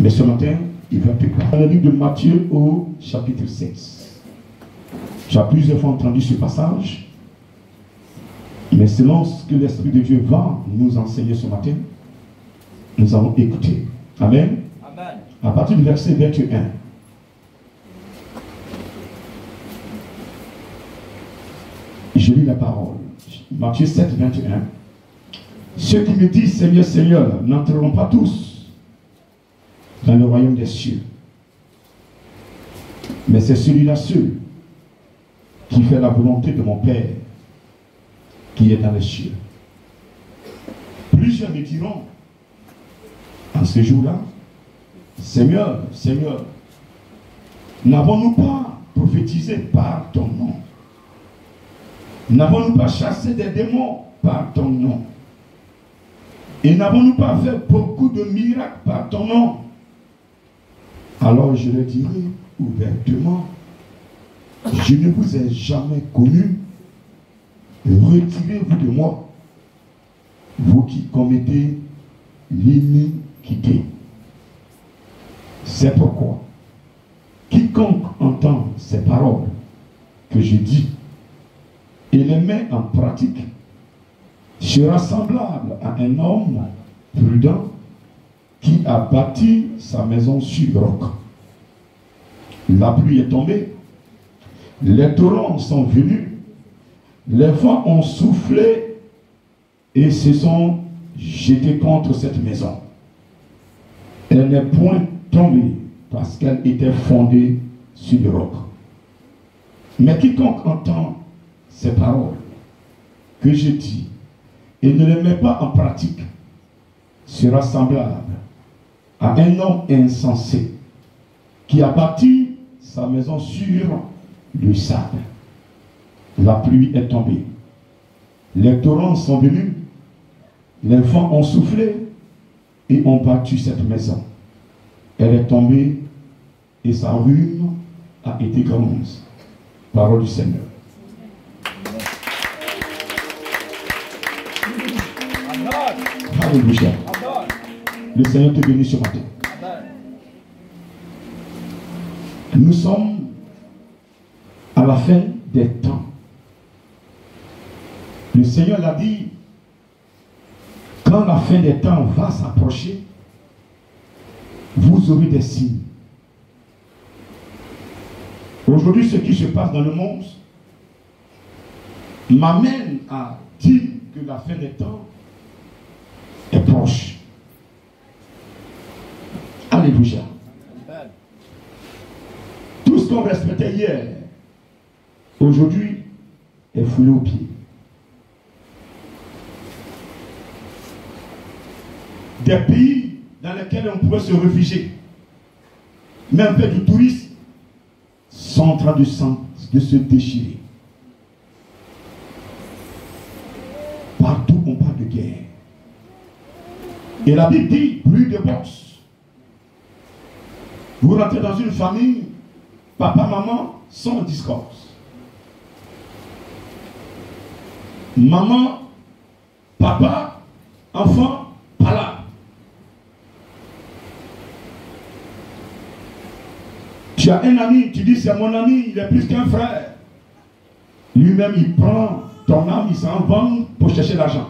Mais ce matin, il va te parler. Dans le livre de Matthieu au chapitre 16. Tu as plusieurs fois entendu ce passage. Mais selon ce que l'Esprit de Dieu va nous enseigner ce matin, nous allons écouter. Amen. Amen. À partir du verset 21. Je lis la parole. Matthieu 7, 21. Ceux qui me disent Seigneur, Seigneur, n'entreront pas tous dans le royaume des cieux. Mais c'est celui-là seul qui fait la volonté de mon Père qui est dans les cieux. Plusieurs me diront en ce jour-là, Seigneur, Seigneur, n'avons-nous pas prophétisé par ton nom? N'avons-nous pas chassé des démons par ton nom? Et n'avons-nous pas fait beaucoup de miracles par ton nom? Alors je leur dirai ouvertement, je ne vous ai jamais connu. Retirez-vous de moi, vous qui commettez l'iniquité. C'est pourquoi quiconque entend ces paroles que je dis et les met en pratique sera semblable à un homme prudent qui a bâti sa maison sur le roc. La pluie est tombée, les torrents sont venus, les vents ont soufflé et se sont jetés contre cette maison. Elle n'est point tombée parce qu'elle était fondée sur le roc. Mais quiconque entend ces paroles que je dis et ne les met pas en pratique sera semblable à un homme insensé qui a bâti sa maison sur le sable. La pluie est tombée, les torrents sont venus, les vents ont soufflé et ont battu cette maison. Elle est tombée et sa ruine a été grande. Parole du Seigneur. Alléluia. Le Seigneur te bénit ce matin. Nous sommes à la fin des temps. Le Seigneur l'a dit, quand la fin des temps va s'approcher, vous aurez des signes. Aujourd'hui, ce qui se passe dans le monde m'amène à dire que la fin des temps est proche. Alléluia. Tout ce qu'on respectait hier, aujourd'hui, est foulé aux pieds. Des pays dans lesquels on pouvait se réfugier, même faire du tourisme, sont en train de se déchirer. Partout on parle de guerre. Et la Bible dit, plus de boxe. Vous rentrez dans une famille, papa, maman sont en discorde. Maman, papa, enfant, pas là. Tu as un ami, tu dis c'est mon ami, il est plus qu'un frère. Lui-même, il prend ton âme, il s'en vend pour chercher l'argent.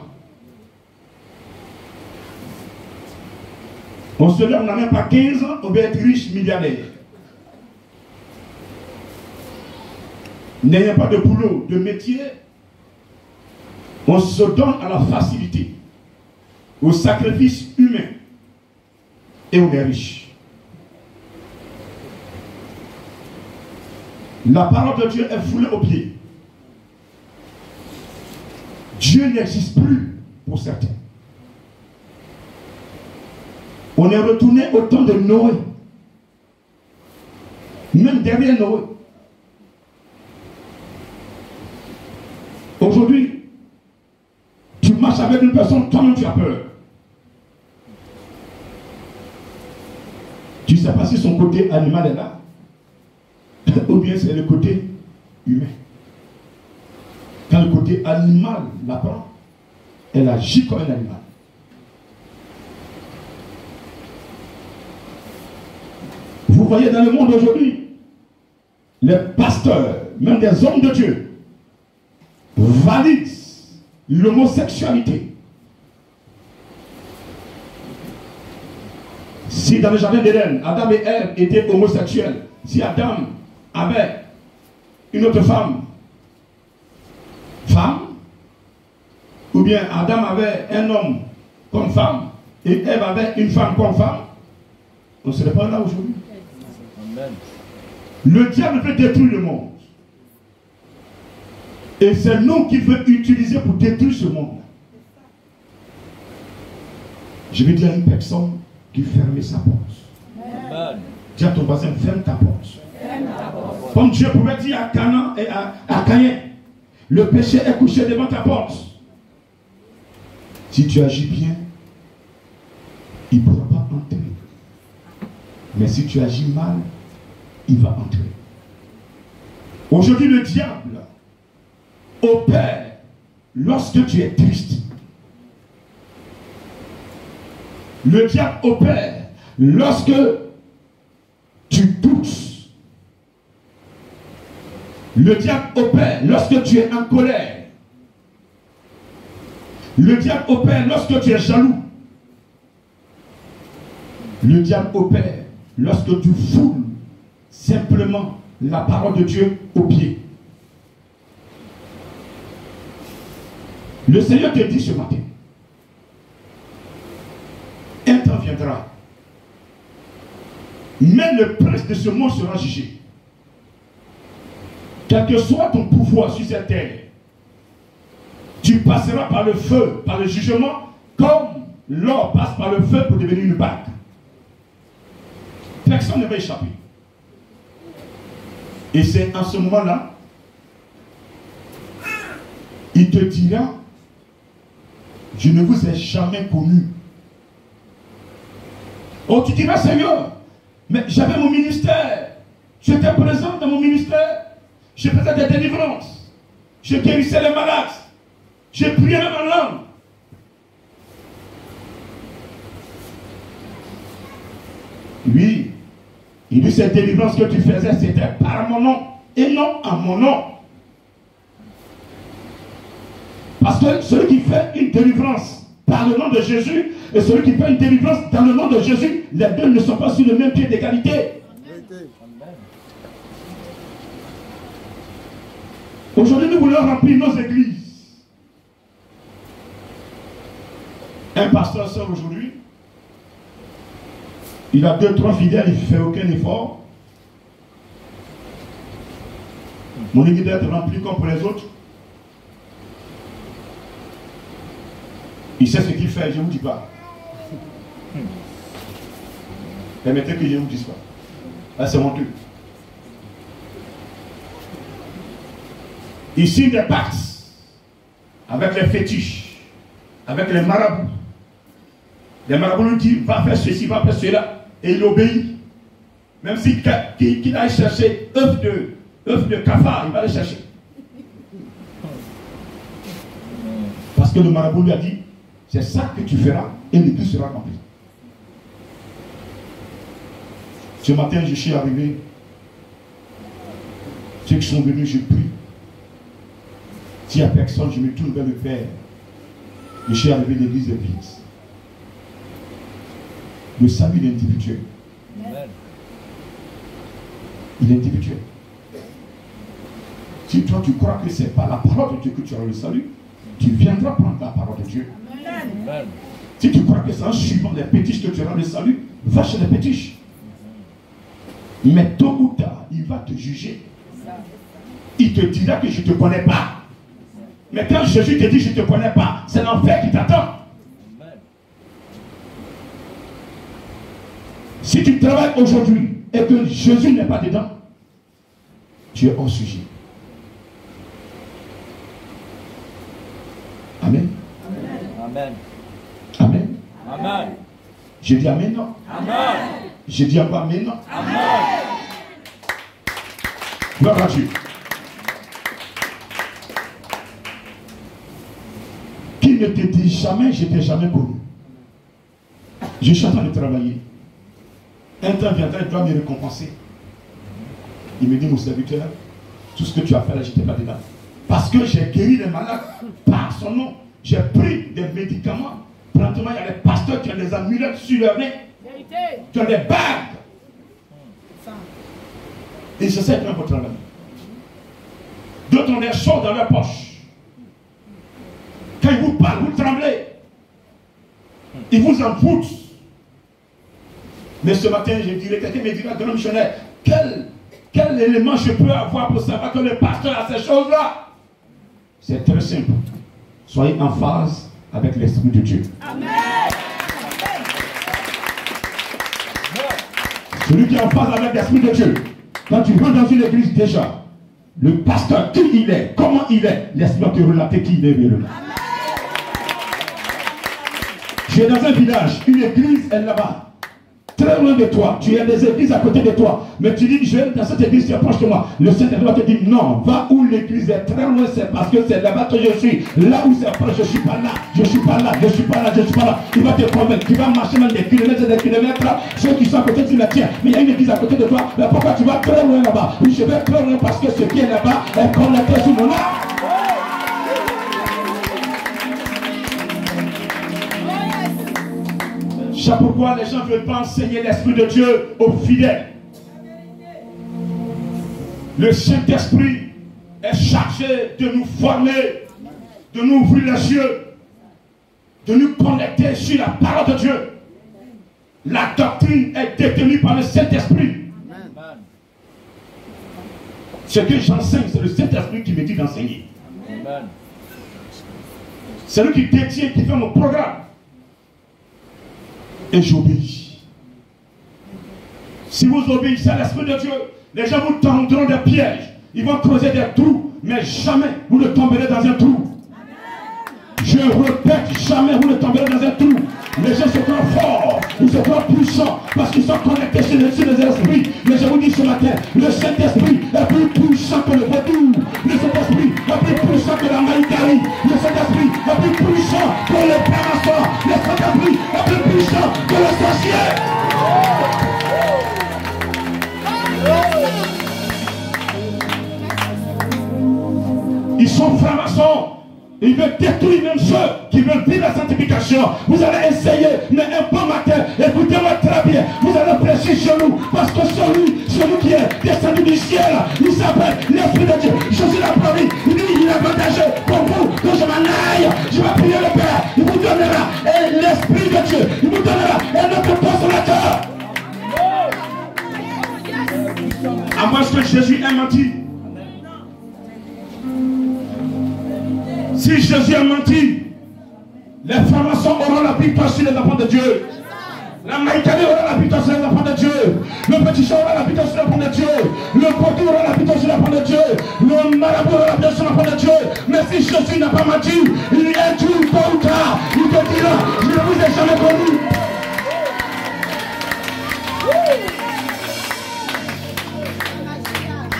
On se lève, on n'a même pas 15 ans, on veut être riche, milliardaire. N'ayant pas de boulot, de métier, on se donne à la facilité, au sacrifice humain, et on est riche. La parole de Dieu est foulée aux pieds. Dieu n'existe plus pour certains. On est retourné au temps de Noé. Même derrière Noé. Aujourd'hui, tu marches avec une personne, toi-même tu as peur. Tu ne sais pas si son côté animal est là, ou bien c'est le côté humain. Quand le côté animal la prend, elle agit comme un animal. Vous voyez dans le monde aujourd'hui, les pasteurs, même des hommes de Dieu, valident l'homosexualité. Si dans le jardin d'Éden, Adam et Ève étaient homosexuels, si Adam avait une autre femme, ou bien Adam avait un homme comme femme, et Ève avait une femme comme femme, on ne serait pas là aujourd'hui. Le diable veut détruire le monde. Et c'est nous qu'il veut utiliser pour détruire ce monde. Je vais dire à une personne qui ferme sa porte. Dis à ton voisin, ferme ta porte. Comme Dieu pouvait dire à Canaan et à Caïn, le péché est couché devant ta porte. Si tu agis bien, il ne pourra pas entrer. Mais si tu agis mal, il va entrer. Aujourd'hui, le diable opère lorsque tu es triste. Le diable opère lorsque tu doutes. Le diable opère lorsque tu es en colère. Le diable opère lorsque tu es jaloux. Le diable opère lorsque tu foules simplement la parole de Dieu au pied. Le Seigneur te dit ce matin, un temps viendra, mais le prince de ce monde sera jugé. Quel que soit ton pouvoir sur cette terre, tu passeras par le feu, par le jugement, comme l'or passe par le feu pour devenir une bague. Personne ne va échapper. Et c'est en ce moment-là, il te dira, je ne vous ai jamais connu. Oh, tu diras, Seigneur, mais j'avais mon ministère. J'étais présent dans mon ministère. Je faisais des délivrances. Je guérissais les malades. Je priais dans ma langue. Oui, il dit, cette délivrance que tu faisais, c'était par mon nom et non en mon nom. Parce que celui qui fait une délivrance par le nom de Jésus et celui qui fait une délivrance dans le nom de Jésus, les deux ne sont pas sur le même pied d'égalité. Aujourd'hui, nous voulons remplir nos églises. Un pasteur seul aujourd'hui, il a 2-3 fidèles, il ne fait aucun effort. Mon église doit être remplie comme pour les autres. Il sait ce qu'il fait, je ne vous dis pas. Permettez que je ne vous dise pas. Là, c'est honteux. Il signe des pactes avec les fétiches, avec les marabouts. Les marabouts lui disent, va faire ceci, va faire cela. Et il obéit. Même qu'il aille chercher œufs de cafard, il va les chercher. Parce que le marabout lui a dit, c'est ça que tu feras et l'église sera remplie. Ce matin, je suis arrivé. Ceux qui sont venus, je prie. S'il n'y a personne, je me tourne vers le Père. Je suis arrivé, l'église est vide. Le salut est individuel. Il est individuel. Si toi tu crois que c'est par la parole de Dieu que tu auras le salut, tu viendras prendre la parole de Dieu. Amen. Si tu crois que c'est en suivant les pétiches que tu auras le salut, va chez les pétiches. Mais tôt ou tard, il va te juger. Il te dira que je ne te connais pas. Mais quand Jésus te dit je ne te connais pas, c'est l'enfer qui t'attend. Si tu travailles aujourd'hui et que Jésus n'est pas dedans, tu es hors sujet. Amen. Amen. Amen. Amen. Je dis amen, non? Amen. Je dis encore amen, non? Amen. Gloire à Dieu. Qui ne te dit jamais, je t'ai jamais connu. Je suis en train de travailler. Un temps viendra, il doit me récompenser. Il me dit, mon serviteur, tout ce que tu as fait là, je n'étais pas dedans. Parce que j'ai guéri les malades par son nom. J'ai pris des médicaments. Promptement, il y a des pasteurs qui ont des amulettes sur leur nez. Qui ont des bagues. Et je sais bien votre travail. D'autres ont des choses dans leur poche. Quand ils vous parlent, vous tremblez. Ils vous envoûtent. Mais ce matin, je dirais, quelqu'un me dira, grand missionnaire, quel élément je peux avoir pour savoir que le pasteur a ces choses-là? C'est très simple. Soyez en phase avec l'Esprit de Dieu. Amen. Celui qui est en phase avec l'Esprit de Dieu, quand tu rentres dans une église déjà, le pasteur, qui il est, comment il est, l'Esprit va te relater qui il est réellement. Tu es dans un village, une église est là-bas, très loin de toi, tu as des églises à côté de toi, mais tu dis, je vais dans cette église, tu approches de moi. Le Saint-Esprit va te dire, non, va où l'église est très loin, c'est parce que c'est là-bas que je suis. Là où c'est proche, je ne suis pas là, je ne suis pas là, je ne suis pas là, je ne suis pas là. Il va te convaincre, tu vas marcher dans des kilomètres et des kilomètres, ceux qui sont à côté, tu les tiens, mais il y a une église à côté de toi, mais pourquoi tu vas très loin là-bas? Oui, je vais très loin parce que ce qui est là-bas est connecté sur mon âme. C'est pourquoi les gens ne veulent pas enseigner l'Esprit de Dieu aux fidèles. Le Saint-Esprit est chargé de nous former, de nous ouvrir les yeux, de nous connecter sur la parole de Dieu. La doctrine est détenue par le Saint-Esprit. Ce que j'enseigne, c'est le Saint-Esprit qui me dit d'enseigner. C'est lui qui détient, qui fait mon programme. Et j'obéis. Si vous obéissez à l'Esprit de Dieu, les gens vous tendront des pièges. Ils vont creuser des trous, mais jamais vous ne tomberez dans un trou. Je répète, jamais vous ne tomberez dans un trou. Les gens seront forts, ils seront puissants, parce qu'ils sont connectés sur les esprits. Mais je vous dis ce matin, le Saint-Esprit est plus puissant que le vaudou. Le Saint-Esprit est plus puissant que la maïkari. Le Saint-Esprit est plus puissant que le parasol. Le Saint-Esprit est plus puissant que le sorcier. Ils sont francs-maçons. Ils veulent détruire même ceux qui veulent vivre la sanctification. Vous allez essayer, mais un bon matin, écoutez-moi très bien, vous allez prêcher chez nous, parce que celui qui est descendu du ciel, il s'appelle l'Esprit de Dieu. Jésus l'a promis, il dit, il est avantageux pour vous, que je m'en aille, je vais prier le Père, il vous donnera l'Esprit de Dieu, il vous donnera un autre consolateur. À moins que Jésus ait menti. Si Jésus a menti, les francs-maçons auront la victoire sur les enfants de Dieu. La maïkani aura la victoire sur les enfants de Dieu. Le petit chat aura la victoire sur les enfants de Dieu. Le poteau aura la victoire sur les enfants de Dieu. Le marabout aura la victoire sur les enfants de Dieu. Mais si Jésus n'a pas menti, il est tout tôt ou tard. Il te dira, je ne vous ai jamais connu.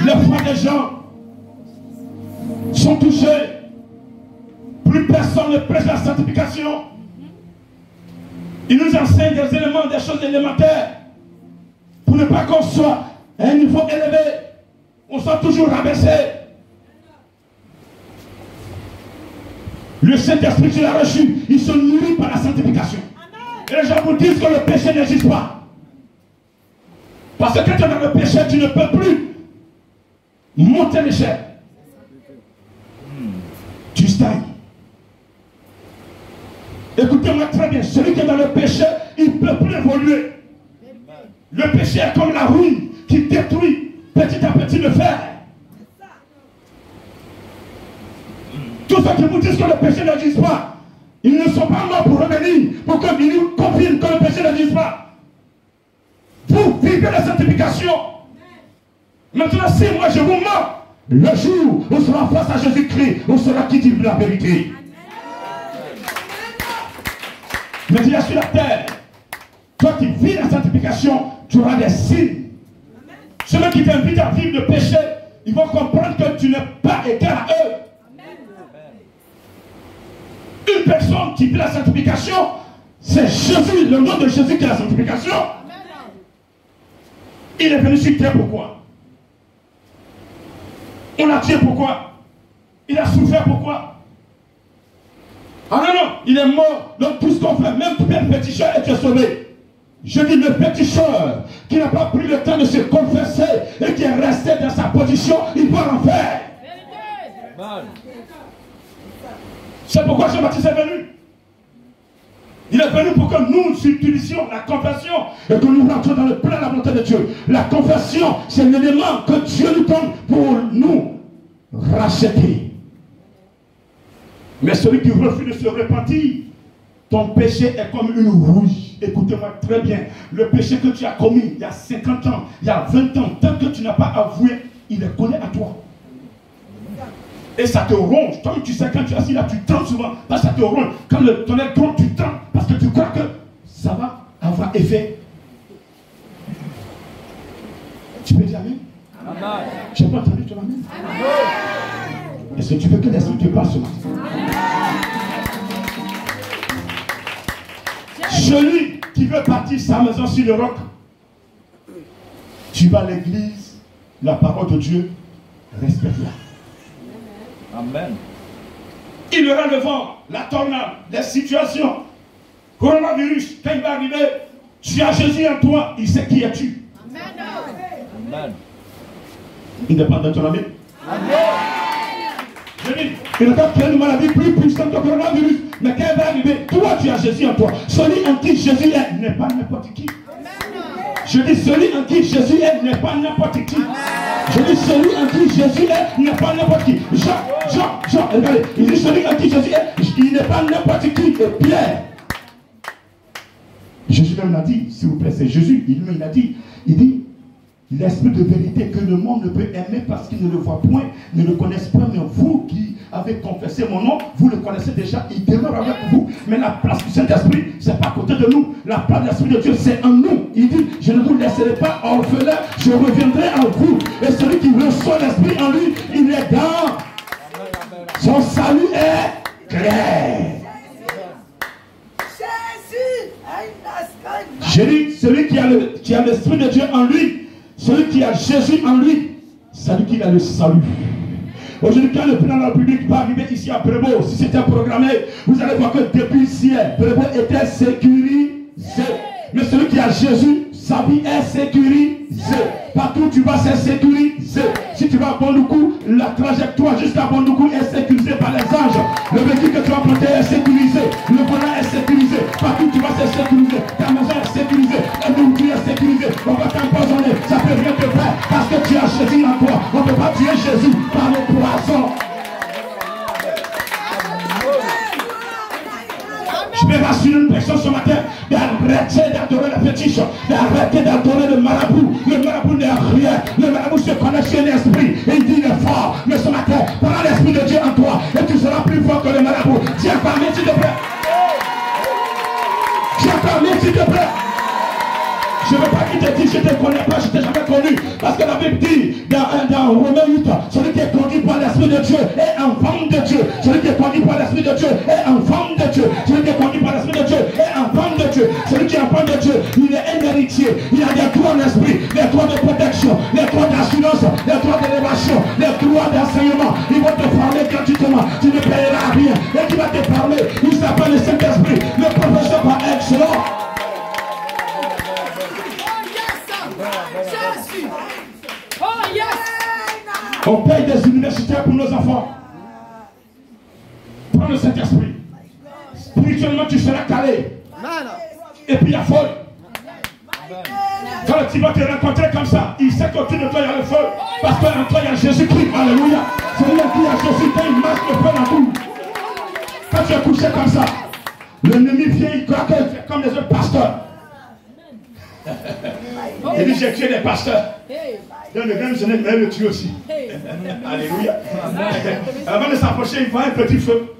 Les foi des gens sont touchés. Plus personne ne prêche la sanctification. Il nous enseigne des éléments, des choses élémentaires. Pour ne pas qu'on soit à un niveau élevé. On soit toujours rabaissé. Le Saint-Esprit, tu l'as reçu. Il se nourrit par la sanctification. Et les gens vous disent que le péché n'existe pas. Parce que quand tu es dans le péché, tu ne peux plus monter l'échelle. Tu stagnes. Écoutez-moi très bien, celui qui est dans le péché, il ne peut plus évoluer. Le péché est comme la ruine qui détruit petit à petit le fer. Tous ceux qui vous disent que le péché n'existe pas, ils ne sont pas morts pour revenir, pour qu'ils nous confirment que le péché n'existe pas. Vous vivez la sanctification. Maintenant, si moi je vous mens, le jour où on sera face à Jésus-Christ, on sera qui dit la vérité. Mais il y a sur la terre, toi qui vis la sanctification, tu auras des signes. Ceux qui t'invitent à vivre le péché, ils vont comprendre que tu n'es pas égal à eux. Une personne qui vit la sanctification, c'est Jésus, le nom de Jésus qui est la sanctification. Il est venu sur terre pourquoi? On l'a tué pourquoi? Il a souffert pourquoi? Ah non, non, il est mort. Donc tout ce qu'on fait, même le péticheur est sauvé. Je dis le péticheur qui n'a pas pris le temps de se confesser et qui est resté dans sa position, il va en faire. C'est pourquoi Jean-Baptiste est venu. Il est venu pour que nous utilisions la confession et que nous rentrions dans le plein de la volonté de Dieu. La confession, c'est l'élément que Dieu nous donne pour nous racheter. Mais celui qui refuse de se repentir, ton péché est comme une rouge. Écoutez-moi très bien. Le péché que tu as commis il y a 50 ans, il y a 20 ans, tant que tu n'as pas avoué, il est collé à toi. Et ça te ronge. Comme tu sais, quand tu es assis là, tu trembles souvent. Parce que ça te ronge. Quand le tonnerre tombe, tu trembles. Parce que tu crois que ça va avoir effet. Tu peux dire amen? Amen. Je n'ai pas entendu ton amen. Est-ce que tu veux que l'esprit te parle ce matin? Celui qui veut bâtir sa maison sur le roc, tu vas à l'église, la parole de Dieu, respecte-la. Amen. Il y aura le vent, la tornade, les situations. Coronavirus, quand il va arriver, tu as Jésus en toi, il sait qui es-tu. Amen. Il dépend de ton ami. Amen. Je dis, il ne va pas créer une maladie plus puissante que le coronavirus. Mais quand il va arriver, toi tu as Jésus en toi. Celui en qui Jésus est n'est pas n'importe qui. Je dis, celui en qui Jésus est n'est pas n'importe qui. Je dis, celui en qui Jésus est n'est pas n'importe qui. Jean, regardez, il dit, celui en qui Jésus est, il n'est pas n'importe qui. Et Pierre, Jésus même l'a dit, s'il vous plaît, c'est Jésus, il a dit, l'esprit de vérité que le monde ne peut aimer parce qu'il ne le voit point, ne le connaissent pas, mais vous qui avez confessé mon nom, vous le connaissez déjà, il demeure avec vous. Mais la place du Saint-Esprit, c'est pas à côté de nous. La place de l'Esprit de Dieu, c'est en nous. Il dit, je ne vous laisserai pas orphelin, je reviendrai en vous. Et celui qui reçoit l'Esprit en lui, il est dans. Son salut est clair. J'ai dit, celui qui a l'Esprit de Dieu en lui, celui qui a Jésus en lui, c'est lui qui a le salut. Aujourd'hui, quand le président de la République va arriver ici à Prébo, si c'était programmé, vous allez voir que depuis le ciel, Prébo était sécurisé. Mais celui qui a Jésus, sa vie est sécurisée. Partout où tu vas, c'est sécurisé. Si tu vas à Bondoukou, la trajectoire jusqu'à Bondoukou est sécurisée par les anges. Le véhicule que tu vas prendre est sécurisé. Le volant est sécurisé. Partout où tu vas, c'est sécurisé. Ta maison est sécurisée. La nourriture est sécurisée. On va t'empoisonner. Ça ne peut rien te faire parce que tu as Jésus en toi. On ne peut pas tuer Jésus par le poison. Je vais rassurer une personne ce matin d'arrêter d'adorer la fétiche, d'arrêter d'adorer le marabout. Le marabout n'est rien. Le marabout se connaît chez l'esprit. Et il dit il est fort. Mais ce matin, prends l'esprit de Dieu en toi et tu seras plus fort que le marabout. Tiens par main, s'il te plaît. Tiens par main, s'il te plaît. Je ne veux pas qu'il te dise je ne te connais pas, je ne t'ai jamais connu. Parce que la Bible dit dans Romains 8, celui qui est conduit par l'Esprit de Dieu est enfant de Dieu. Celui qui est conduit par l'Esprit de Dieu est enfant de Dieu. Celui qui est conduit par l'Esprit de Dieu est enfant de Dieu. Celui qui est enfant de Dieu, il est un héritier. Il a des droits d'esprit, des droits de protection, des droits d'assurance, des droits d'élévation, des droits d'enseignement. Il va te parler gratuitement. Tu ne paieras rien. Et qui va te parler, il s'appelle le Saint-Esprit. Le professeur par excellence. On paye des universitaires pour nos enfants. Prends le Saint-Esprit. Spirituellement, tu seras calé. Et puis il y a folle. Quand tu vas te rencontrer comme ça, il sait qu'au-dessus de toi il y a le feu. Parce qu'en toi il y a Jésus-Christ. Alléluia. C'est lui qui a Jésus. Quand il marche le feu dans tout. Quand tu es couché comme ça, l'ennemi vient, il croit qu'il fait comme les autres pasteurs. Il dit j'ai tué des pasteurs. Donc le grand missionnaire va le tuer aussi. Alléluia. Avant de s'approcher, il voit un petit feu.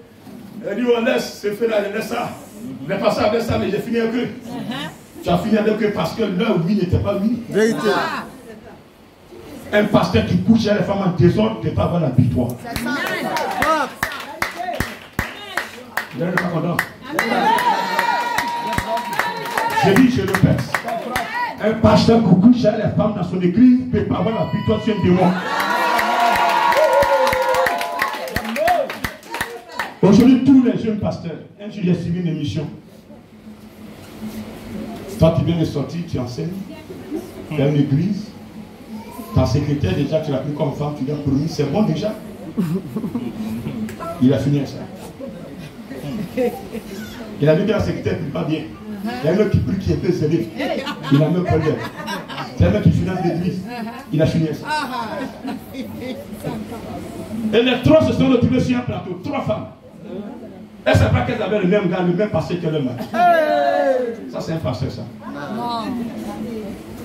Il dit on laisse ce feu là, laisse ça. Les pasteurs laisse ça, mais j'ai fini avec eux. Tu as fini avec eux parce que leur oui n'était pas oui. Vérité. Un pasteur qui couche les femmes en désordre ne peut pas avoir la victoire. Vous n'êtes pas content? Je dis, je le pèse. Un pasteur qui couche les femmes dans son église ne peut pas avoir la victoire sur un démon. Aujourd'hui, tous les jeunes pasteurs, un jour j'ai suivi une émission. Toi, tu viens de sortir, tu enseignes dans une église. Ta secrétaire, déjà, tu l'as pris comme femme, tu l'as promis, c'est bon déjà. Il a fini ça. Il a dit que la secrétaire ne prie pas bien. Il y a un mec qui prie qui est peu zélé. Il a même pas l'air. C'est un mec qui finance l'église. Il a fini ça. Et les trois se sont retrouvés sur un plateau. 3 femmes. Elles ne savaient pas qu'elles avaient le même gars, le même passé que le mari. Ça, c'est un pasteur, ça.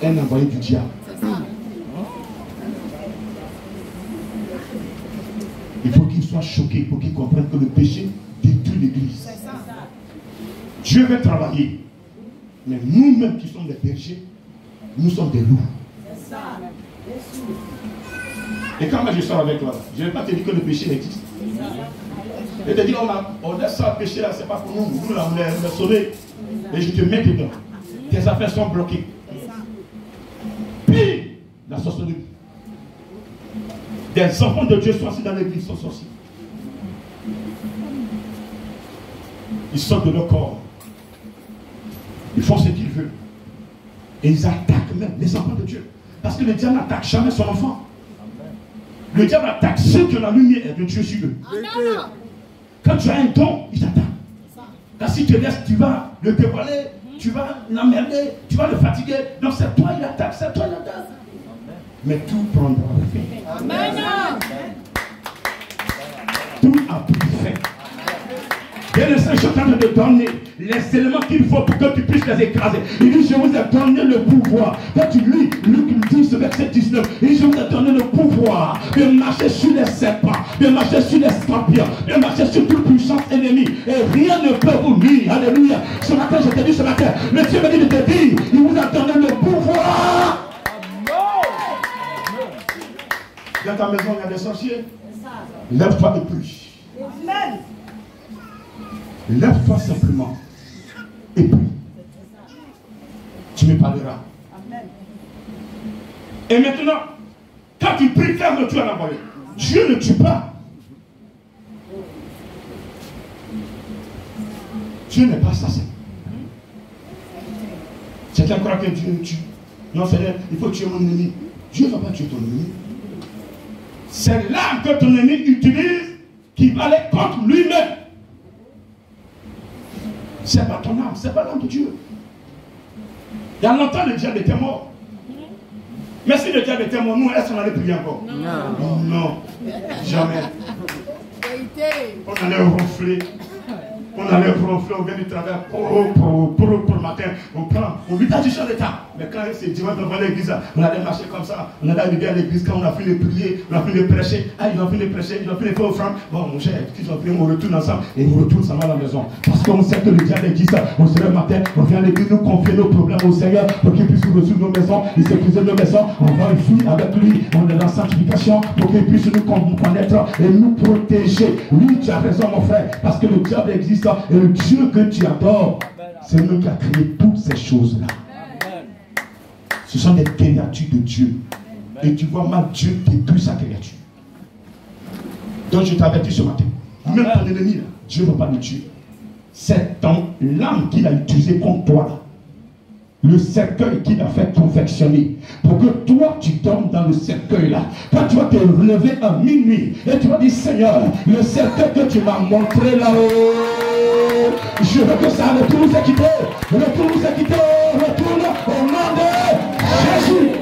Un envoyé du diable. Il faut qu'ils soient choqués pour qu'ils comprennent que le péché détruit l'église. Dieu veut travailler. Mais nous-mêmes qui sommes des bergers, nous sommes des loups. Et quand moi je sors avec toi, je ne vais pas te dire que le péché existe. Je te dis, on laisse ça péché là, c'est pas pour nous. Nous là, on est sauvés. Et je te mets dedans. Tes affaires sont bloquées. Puis, la sorcellerie. Des enfants de Dieu sont assis dans l'église, sont sorciers. Ils sortent de leur corps. Ils font ce qu'ils veulent. Et ils attaquent même les enfants de Dieu. Parce que le diable n'attaque jamais son enfant. Le diable attaque ceux que la lumière est de Dieu sur eux. Quand tu as un don, il t'attaque. Car si tu te laisses, tu vas le dévoiler, tu vas l'emmerder, tu vas le fatiguer. Donc c'est toi il attaque, c'est toi il attaque. Mais tout prendra fin. Amen. Tout a pris fin. Et le Saint, je suis en train de te donner les éléments qu'il faut pour que tu puisses les écraser. Il dit, je vous ai donné le pouvoir. Quand tu lis Luc 10, verset 19, il dit, je vous ai donné le pouvoir de marcher sur les serpents, de marcher sur les scorpions, de marcher sur toute puissance ennemie. Et rien ne peut vous nuire. Alléluia. Ce matin, je te dis ce matin, le Dieu me dit de te dire, il vous a donné le pouvoir. Dans ta maison, il y a des sorciers. Lève-toi de plus. Amen. Lève-toi simplement. Et puis, tu me parleras. Amen. Et maintenant, quand tu pries, ferme-toi à la volée. Dieu ne tue pas. Dieu n'est pas assassin. Certains croient que Dieu tue. Non, Seigneur, il faut tuer mon ennemi. Dieu ne va pas tuer ton ennemi. C'est l'arme que ton ennemi utilise qui va aller contre lui-même. C'est pas ton âme, c'est pas l'âme de Dieu. Il y a longtemps le diable était mort. Mais si le diable était mort, nous, est-ce qu'on allait prier encore? Non. Non. Jamais. On allait ronfler. On allait ronfler, on vient du travail. Pour le matin, on prend, on vit à du champ d'état. Mais quand c'est dimanche devant l'église, on allait marcher comme ça. On allait arriver à l'église quand on a fini de prier, on a fini de prêcher. Ah, ils ont fini de prêcher, ils ont fini de faire offrande. Bon, mon cher, ils ont prié, on retourne ensemble et on retourne ensemble à la maison. Parce qu'on sait que le diable existe. On se lève le matin, on vient à l'église, nous confier nos problèmes au Seigneur pour qu'il puisse nous résoudre nos maisons, il sécuriser nos maisons. On va ici avec lui, on est dans la sanctification pour qu'il puisse nous connaître et nous protéger. Oui, tu as raison, mon frère, parce que le diable existe et le Dieu que tu adores, c'est lui qui a créé toutes ces choses-là. Ce sont des créatures de Dieu. Et tu vois mal Dieu détruire sa créature. Donc je t'avertis ce matin. Même ton ennemi, là, Dieu ne va pas le tuer. C'est ton l'âme qu'il a utilisé contre toi. Là. Le cercueil qu'il a fait confectionner. Pour que toi, tu dormes dans le cercueil là. Quand tu vas te lever à minuit. Et tu vas dire, Seigneur, le cercueil que tu m'as montré là-haut. Je veux que ça retourne s'acquitter. Retourne s'acquitter. Retourne au nom de Jésus.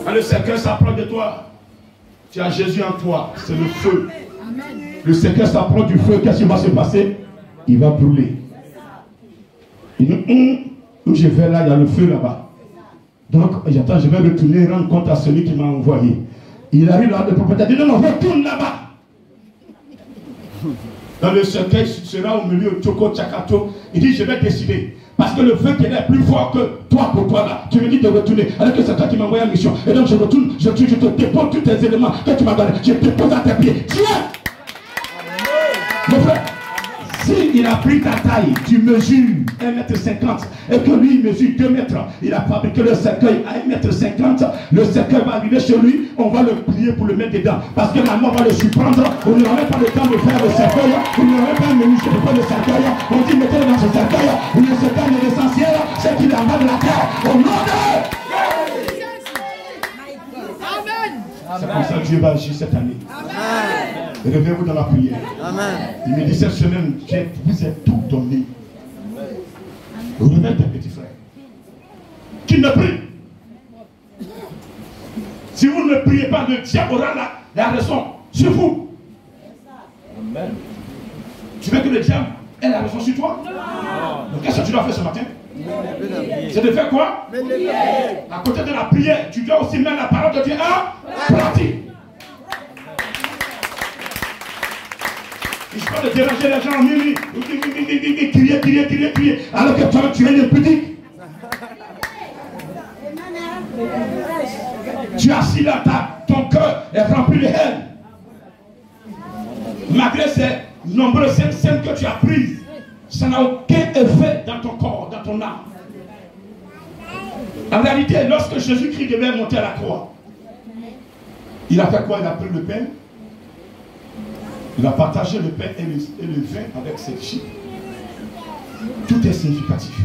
Quand le cercueil s'approche de toi, tu as Jésus en toi. C'est le feu. Le cercueil s'approche du feu. Qu'est-ce qui va se passer? Il va brûler. Il dit, où je vais là, il y a le feu là-bas. Donc, j'attends, je vais retourner rendre compte à celui qui m'a envoyé. Il arrive là, le propriétaire dit, non, non, retourne là-bas. Dans le cercueil sera au milieu, Tchoko, Tchakato. Il dit, je vais décider. Parce que le feu qui est plus fort que toi pour toi là. Tu me dis de retourner. Alors que c'est toi qui m'as envoyé en mission. Et donc je retourne, je te dépose tous tes éléments que tu m'as donné. Je te dépose à tes pieds. Tiens! Mon frère, s'il a pris ta taille, tu mesures 1,50 m et que lui il mesure 2 mètres, il a fabriqué le cercueil à 1,50 m, le cercueil va arriver chez lui, on va le plier pour le mettre dedans. Parce que la mort va le surprendre, on n'aurait pas le temps de faire le cercueil, on n'aurait pas un menuisier pour faire le cercueil, on dit mettez-le dans ce cercueil, le cercueil est l'essentiel, c'est qu'il en va de la terre. Au nom de... C'est comme ça que Dieu va agir cette année. Réveillez-vous dans la prière. Amen. Il me dit cette semaine, vous êtes tout donné. Réveille tes petits frères. Qui ne prie. Si vous ne priez pas, le diable aura la raison sur vous. Amen. Tu veux que le diable ait la raison sur toi? Donc qu'est-ce que tu dois faire ce matin? C'est de faire quoi? À côté de la prière, tu dois aussi mettre la parole de Dieu en pratique. Il ne faut pas de déranger les gens en minuit, crier, alors que toi tu es impudique. Tu es assis là, ton cœur est rempli de haine. Malgré ces nombreuses scènes que tu as prises, ça n'a aucun effet dans ton corps, dans ton âme. En réalité, lorsque Jésus-Christ devait monter à la croix, il a fait quoi? Il a pris le pain, il a partagé le pain et le vin avec ses disciples. Tout est significatif.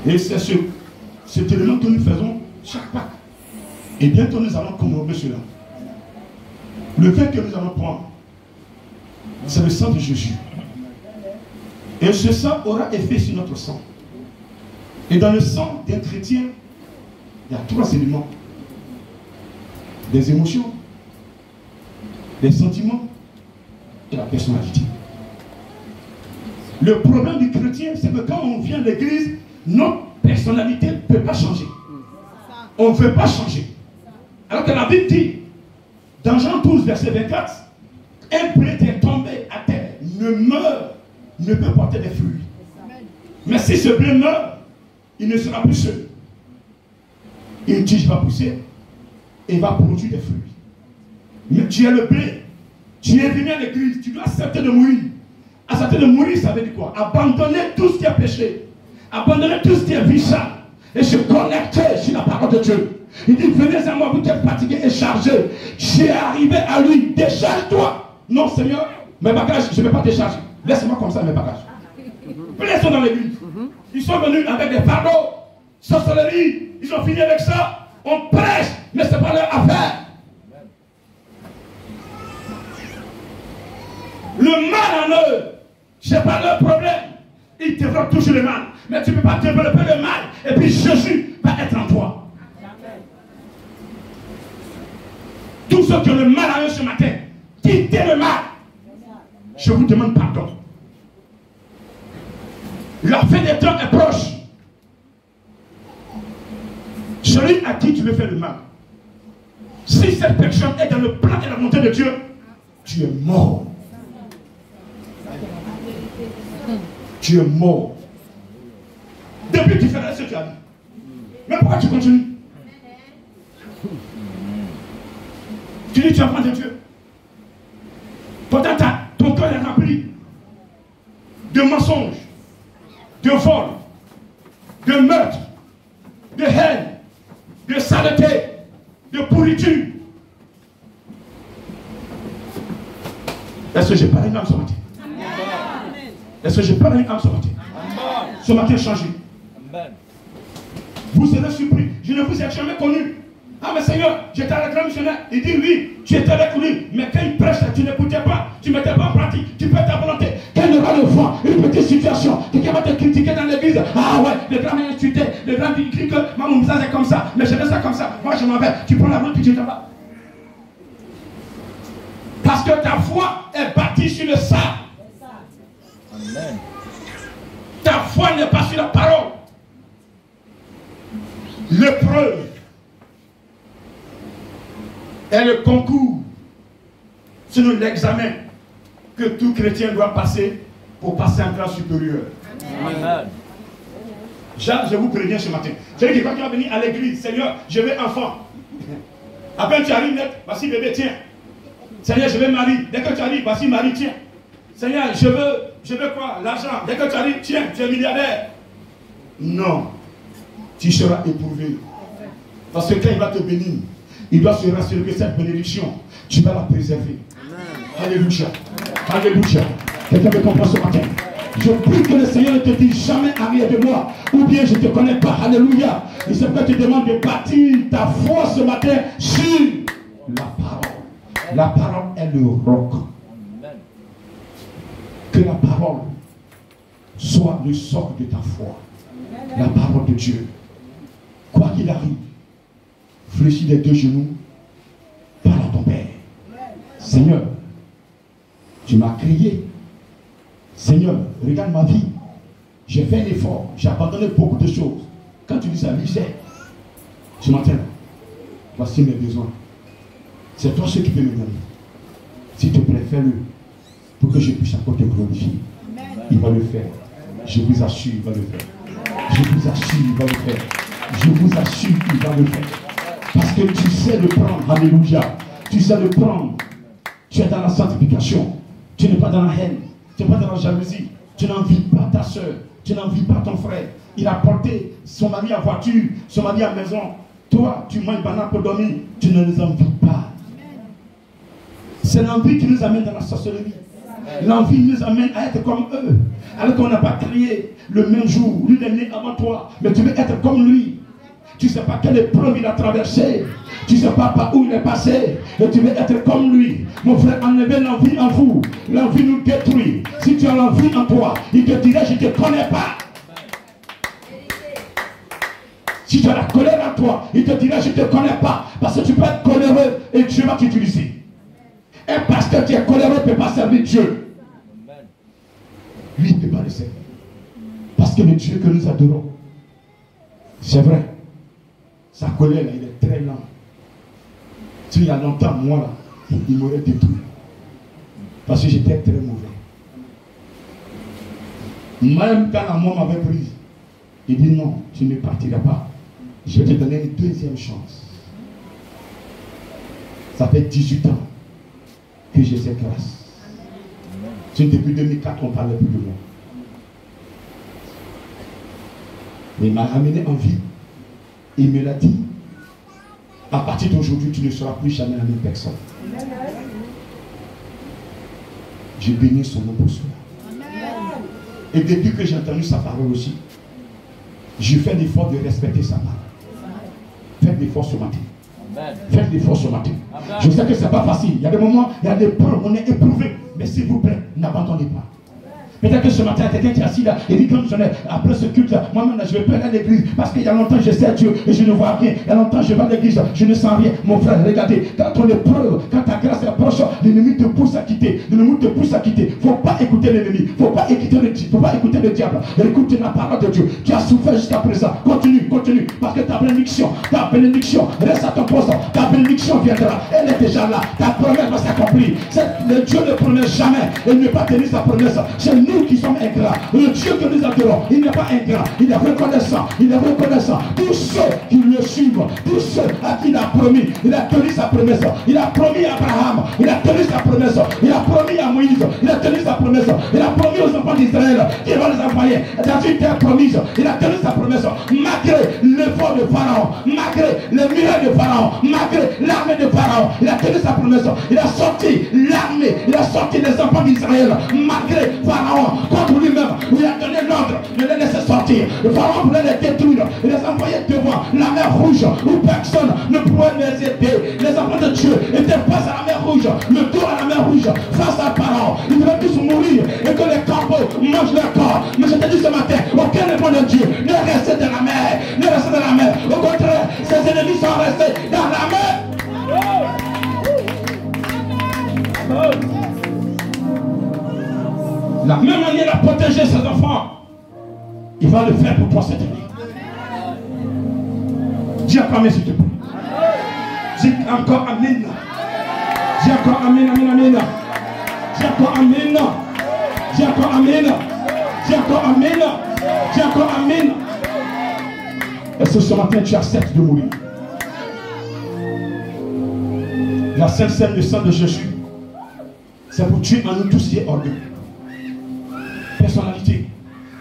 Et c'est cet élément que nous faisons chaque Pâques. Et bientôt nous allons commémorer cela. Le vin que nous allons prendre, c'est le sang de Jésus. Et ce sang aura effet sur notre sang. Et dans le sang d'un chrétien, il y a 3 éléments. Des émotions, des sentiments et la personnalité. Le problème du chrétien, c'est que quand on vient à l'église, notre personnalité ne peut pas changer. On ne veut pas changer. Alors que la Bible dit, dans Jean 12, verset 24, un blé qui est tombé à terre ne peut porter des fruits. Mais si ce blé meurt, il ne sera plus seul. Une tige va pousser et va produire des fruits. Mais tu es le blé. Tu es venu à l'église. Tu dois accepter de mourir. Accepter de mourir, ça veut dire quoi? Abandonner tout ce qui est péché. Abandonner tout ce qui est viciable. Et se connecter sur la parole de Dieu. Il dit, venez à moi, vous êtes fatigués et chargés. Tu es arrivé à lui. Décharge-toi. Non, Seigneur, mes bagages, je ne vais pas décharger. Laisse-moi comme ça mes bagages. Plein sont dans l'église. Ils sont venus avec des fardeaux, sorcellerie. Ils ont fini avec ça. On prêche, mais ce n'est pas leur affaire. Le mal en eux, ce n'est pas leur problème. Ils développent toujours le mal. Mais tu ne peux pas développer le mal. Et puis Jésus va être en toi. Tous ceux qui ont le mal en eux ce matin, quittez le mal. Je vous demande pardon. La fin des temps est proche. Celui à qui tu veux faire le mal, si cette personne est dans le plan et la volonté de Dieu, tu es mort. Tu es mort. Depuis tu ferais ce que tu as dit. Mais pourquoi tu continues? Tu dis tu es enfant de Dieu. Pourtant ton cœur est rempli de mensonges, de vol, de meurtre, de haine, de saleté, de pourriture. Est-ce que j'ai parlé une âme ce matin? Est-ce que j'ai parlé une âme ce matin? Ce matin changé. Vous serez surpris. Je ne vous ai jamais connu. Ah mais Seigneur, j'étais à la grande missionnaire. Il dit oui, tu étais avec lui. Mais quand il prêche, tu n'écoutais pas. Tu ne mettais pas en pratique. Tu fais ta volonté. Quand il aura le vent, une petite situation, quelqu'un va te critiquer dans l'église. Ah ouais, le grand m'a insulté. Le grand dit que maman, ça c'est comme ça. Mais je fais ça comme ça. Moi je m'en vais. Tu prends la route puis tu t'en vas. Parce que ta foi est bâtie sur le sable. Amen. Ta foi n'est pas sur la parole. L'épreuve est le concours, c'est l'examen que tout chrétien doit passer pour passer en classe supérieure. Amen. Je vous préviens ce matin. C'est-à-dire que quand tu vas venir à l'église, Seigneur, je veux enfant. Après tu arrives net, voici bébé, tiens. Seigneur, je veux mari. Dès que tu arrives, voici mari, tiens. Seigneur, je veux quoi? L'argent. Dès que tu arrives, tiens, tu es milliardaire. Non. Tu seras éprouvé. Parce que quand il va te bénir, il doit se rassurer que cette bénédiction, tu vas la préserver. Alléluia. Alléluia. Quelqu'un me comprend ce matin? Je prie que le Seigneur ne te dise jamais arrière de moi, ou bien je ne te connais pas. Alléluia. Et c'est pourquoi je te demande de bâtir ta foi ce matin sur la parole. La parole est le roc. Que la parole soit le socle de ta foi. La parole de Dieu. Quoi qu'il arrive, fléchis les deux genoux, parle à ton Père. Seigneur, tu m'as crié. Seigneur, regarde ma vie. J'ai fait un effort, j'ai abandonné beaucoup de choses. Quand tu dis ça, c'est ce matin, voici mes besoins. C'est toi ce qui peux me donner. S'il te plaît, fais-le pour que je puisse encore te glorifier. Il va le faire. Je vous assure, il va le faire. Je vous assure, il va le faire. Je vous assure, il va le faire. Parce que tu sais le prendre. Alléluia. Tu sais le prendre. Tu es dans la sanctification. Tu n'es pas dans la haine. Tu n'es pas dans la jalousie. Tu n'envies pas ta soeur. Tu n'envies pas ton frère. Il a porté son mari en voiture, son mari à maison. Toi, tu manges banane pour dormir. Tu ne les envies pas. C'est l'envie qui nous amène dans la sorcellerie. L'envie nous amène à être comme eux. Alors qu'on n'a pas créé le même jour. Lui est né avant toi. Mais tu veux être comme lui. Tu ne sais pas quelle épreuve il a traversé. Tu ne sais pas par où il est passé. Et tu veux être comme lui. Mon frère, enlevez l'envie en vous. L'envie nous détruit. Si tu as l'envie en toi, il te dirait, je ne te connais pas. Si tu as la colère en toi, il te dirait, je ne te connais pas. Parce que tu peux être coléreux et Dieu va t'utiliser. Et parce que tu es coléreux, ne peut pas servir Dieu. Lui, il ne peut pas le servir. Parce que le Dieu que nous adorons, c'est vrai, sa colère, il est très lent. S'il y a longtemps, moi, là, il m'aurait détruit. Parce que j'étais très mauvais. Même quand la mort m'avait prise, il dit non, tu ne partiras pas. Je vais te donner une deuxième chance. Ça fait 18 ans que j'ai cette grâce. Depuis 2004, on ne parlait plus de moi. Mais il m'a ramené en vie. Il me l'a dit. À partir d'aujourd'hui, tu ne seras plus jamais la même personne. Je bénis son nom pour cela. Et depuis que j'ai entendu sa parole aussi, je fais l'effort de respecter sa parole. Faites l'effort ce matin. Faites l'effort ce matin. Je sais que ce n'est pas facile. Il y a des moments, il y a des preuves, on est éprouvé. Mais s'il vous plaît, n'abandonnez pas. Peut-être que ce matin, quelqu'un qui est assis là, et dit comme je après ce culte, moi-même, je vais pas aller à l'église, parce qu'il y a longtemps, je sais Dieu, et je ne vois rien. Il y a longtemps, je vais à l'église, je ne sens rien. Mon frère, regardez, quand ton épreuve, quand ta grâce est proche, l'ennemi te pousse à quitter. L'ennemi te pousse à quitter. Il ne faut pas écouter l'ennemi. Il ne faut pas écouter le diable. Écoute la parole de Dieu. Tu as souffert jusqu'à présent. Continue, continue. Parce que ta bénédiction reste à ton poste. Ta bénédiction viendra. Elle est déjà là. Ta promesse va s'accomplir. Le Dieu ne promet jamais. Il ne peut pas tenir sa promesse. C'est nous qui sommes ingrats. Le Dieu que nous adorons, il n'est pas ingrat. Il est reconnaissant. Il est reconnaissant. Tous ceux qui le suivent, tous ceux à qui il a promis, il a tenu sa promesse. Il a promis à Abraham. Il a tenu sa promesse. Il a promis à Moïse. Il a tenu sa promesse. Il a promis aux enfants d'Israël qu'il va les envoyer dans une terre promise. Il a tenu sa promesse. Malgré l'effort de Pharaon, malgré les miracles de Pharaon, malgré l'armée de Pharaon, il a tenu sa promesse. Il a sorti l'armée. Il a sorti les enfants d'Israël. Malgré Pharaon, contre lui-même, il a donné l'ordre de les laisser sortir. Le Pharaon voulait les détruire. Il les envoyait devant la mer rouge où personne ne pouvait les aider. Les enfants de Dieu étaient face à la mer rouge, le dos à la mer rouge, face à Pharaon. Ils devaient tous mourir et que les corbeaux mangent leur corps. Mais je te dis ce matin, aucun enfant de Dieu ne restait dans la mer. Ne restait dans la mer. Au contraire, ses ennemis sont restés dans la mer. La même manière à protéger ses enfants, il va le faire pour toi cette année. Dis encore amen s'il te plaît. Dis encore amen. Dis encore amen, amen, amen. Dis encore amen. Dis encore amen. Dis encore amen. Dis encore amen. Est-ce que ce matin tu acceptes de mourir? La Sainte Seine, le sang de Jésus, c'est pour tuer en nous tout ce qui est orgueil.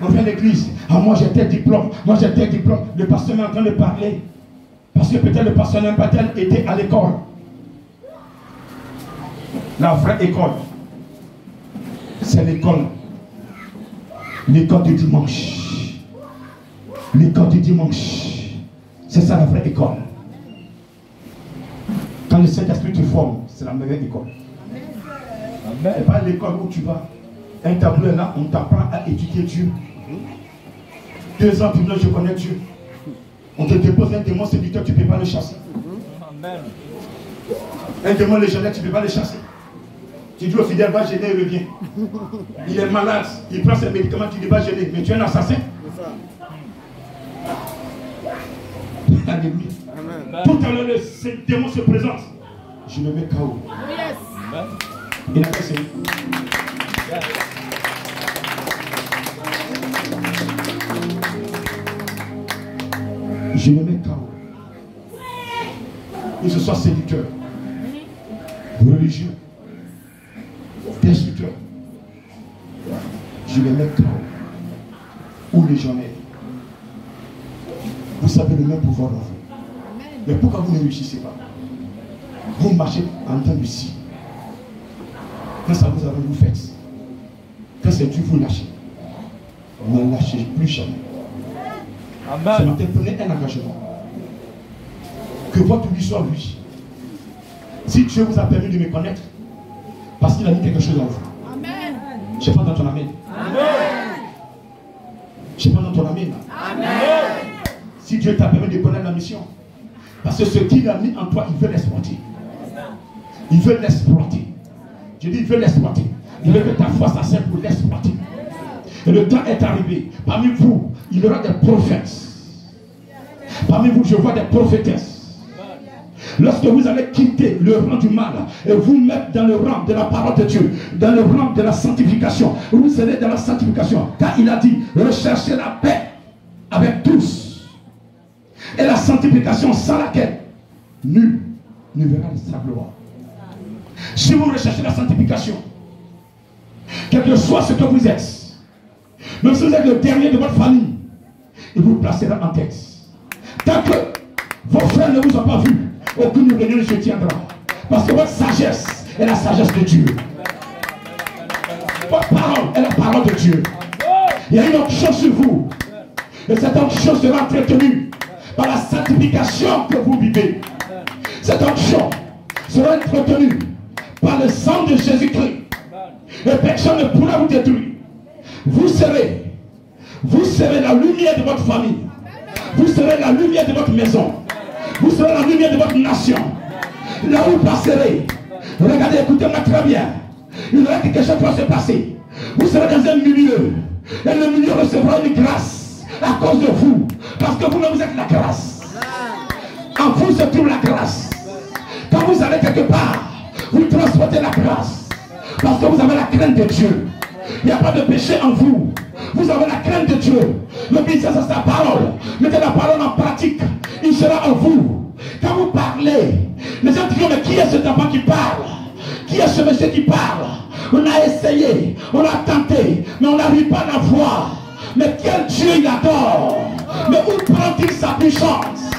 On vient à l'église. Ah, moi j'ai tel diplôme. Moi j'ai tel diplôme. Le pasteur est en train de parler. Parce que peut-être le pasteur n'a pas été à l'école. La vraie école, c'est l'école. L'école du dimanche. L'école du dimanche. C'est ça la vraie école. Quand le Saint-Esprit te forme, c'est la meilleure école. Amen. C'est pas l'école où tu vas. Un tableau est là, on t'apprend à étudier Dieu. 2 ans, tu dis je connais Dieu. On te dépose un démon séducteur, tu ne peux pas le chasser. Amen. Un démon légendaire, tu ne peux pas le chasser. Tu dis au fidèle, va gêner, il revient. Il est malade, il prend ses médicaments, tu dis va gêner. Mais tu es un assassin. Alléluia. Tout à l'heure, ce démon se présente. Je le mets KO. Amen. Il a essayé. Je le mets KO. Que ce soit séducteur, religieux, destructeur. Je le mets KO. Ou légionnaire. Vous savez le même pouvoir dans vous. Mais pourquoi vous ne réussissez pas? Vous marchez en temps de si. Quand ça vous arrive, vous faites. Quand c'est dur, vous lâchez. Ne lâchez plus jamais. Ce Amen. matin, prenez un engagement. Que votre vie soit lui. Si Dieu vous a permis de me connaître, parce qu'il a mis quelque chose en vous. Amen. Je sais pas dans ton amen. Je sais pas dans ton amen. Si Dieu t'a permis de connaître la mission, parce que ce qu'il a mis en toi, il veut l'exploiter. Il veut l'exploiter. Je dis, il veut l'exploiter. Il veut que ta foi s'assène pour l'exploiter. Et le temps est arrivé. Parmi vous, il y aura des prophètes. Parmi vous, je vois des prophétesses. Lorsque vous allez quitter le rang du mal et vous mettre dans le rang de la parole de Dieu, dans le rang de la sanctification, vous serez dans la sanctification. Car il a dit, recherchez la paix avec tous. Et la sanctification sans laquelle nul ne verra sa gloire. Si vous recherchez la sanctification, quel que soit ce que vous êtes, même si vous êtes le dernier de votre famille, il vous placera en tête. Tant que vos frères ne vous ont pas vu, aucune réunion ne se tiendra. Parce que votre sagesse est la sagesse de Dieu. Votre parole est la parole de Dieu. Il y a une autre chose sur vous. Et cette autre chose sera entretenue par la sanctification que vous vivez. Cette autre chose sera entretenue par le sang de Jésus-Christ. Et personne ne pourra vous détruire. Vous serez la lumière de votre famille. Vous serez la lumière de votre maison. Vous serez la lumière de votre nation. Là où vous passerez, regardez, écoutez-moi très bien. Il y aura quelque chose qui va se passer. Vous serez dans un milieu. Et le milieu recevra une grâce à cause de vous. Parce que vous-même vous êtes la grâce. En vous se trouve la grâce. Quand vous allez quelque part, vous transportez la grâce. Parce que vous avez la crainte de Dieu. Il n'y a pas de péché en vous. Vous avez la crainte de Dieu. Le ministère, c'est sa parole. Mettez la parole en pratique. Il sera en vous. Quand vous parlez, les gens disent, mais qui est cet enfant qui parle? Qui est ce monsieur qui parle? On a essayé, on a tenté, mais on n'arrive pas à la voir. Mais quel Dieu il adore. Mais où prend-il sa puissance?